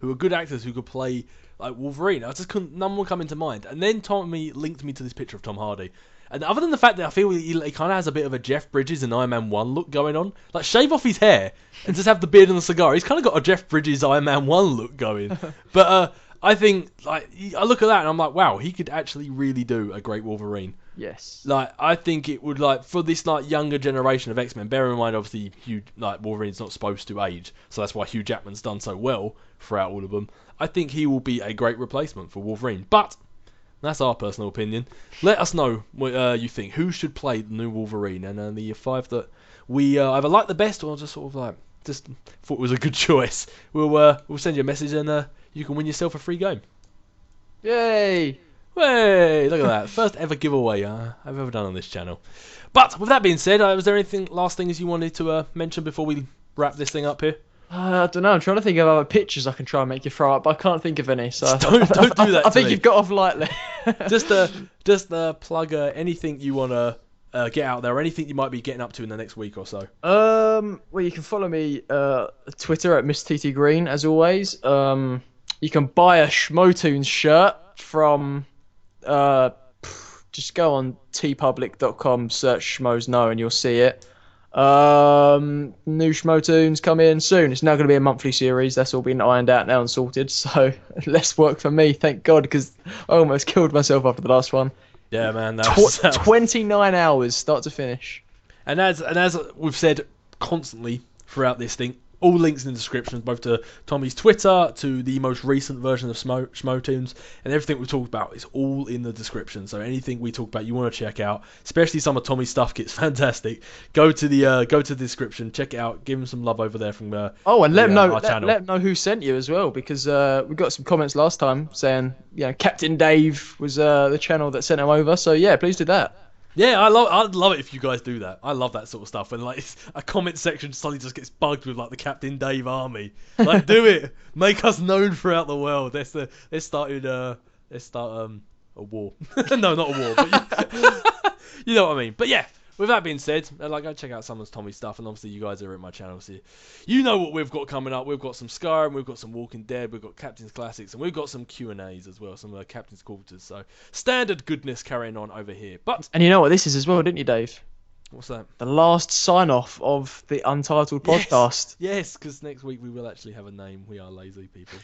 are good actors who could play like Wolverine. I just couldn't. None would come into mind. And then Tommy linked me to this picture of Tom Hardy. And other than the fact that I feel he kind of has a bit of a Jeff Bridges and Iron Man 1 look going on, like shave off his hair and just have the beard and the cigar, he's kind of got a Jeff Bridges Iron Man 1 look going. But I think, like, I look at that and I'm like, wow, he could actually really do a great Wolverine. Yes. Like, I think it would, like, for this, like, younger generation of X-Men, bear in mind, obviously, Wolverine's not supposed to age, so that's why Hugh Jackman's done so well throughout all of them. I think he will be a great replacement for Wolverine. But that's our personal opinion. Let us know what you think. Who should play the new Wolverine? And the 5 that we either like the best or just sort of like just thought was a good choice. We'll send you a message and you can win yourself a free game. Yay! Hey, look at that. First ever giveaway I've ever done on this channel. But with that being said, was there anything last things you wanted to mention before we wrap this thing up here? I don't know. I'm trying to think of other pictures I can try and make you throw up, but I can't think of any. So don't do that. I think you've got off lightly. just plug anything you want to get out there, or anything you might be getting up to in the next week or so. Well, you can follow me Twitter at MrTTGreen as always. You can buy a Schmotoons shirt from just go on tpublic.com, search Schmoes Know, and you'll see it. New Schmotoons come in soon. It's now going to be a monthly series. That's all been ironed out now and sorted. So less work for me, thank God, because I almost killed myself after the last one. Yeah, man. 29 hours, start to finish. And as we've said constantly throughout this thing, all links in the description, both to Tommy's Twitter, to the most recent version of Schmotoons, and everything we've talked about is all in the description. So anything we talk about you want to check out, especially some of Tommy's stuff gets fantastic. Go to the description, check it out, give him some love over there from let them know let them know who sent you as well, because we got some comments last time saying Captain Dave was the channel that sent him over. So yeah, please do that. Yeah, I'd love it if you guys do that. I love that sort of stuff. When like a comment section suddenly just gets bugged with like the Captain Dave army. Like, do it. Make us known throughout the world. Let's start a war. No, not a war, but you know what I mean. But yeah, with that being said, go check out some of Tommy's stuff, and obviously you guys are in my channel, so you know what we've got coming up. We've got some Skyrim, we've got some Walking Dead, we've got Captain's Classics, and we've got some Q&As as well, some Captain's Quarters. So standard goodness carrying on over here. And you know what this is as well, didn't you, Dave? What's that? The last sign-off of the Untitled podcast. Yes, because next week we will actually have a name. We are lazy people.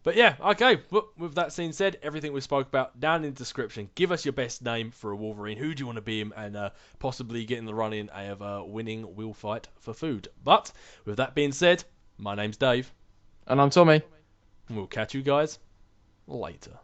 But yeah, okay, with that being said, everything we spoke about down in the description. Give us your best name for a Wolverine. Who do you want to be him? And possibly get in the run-in of a winning wheel fight for food. But with that being said, my name's Dave. And I'm Tommy. And we'll catch you guys later.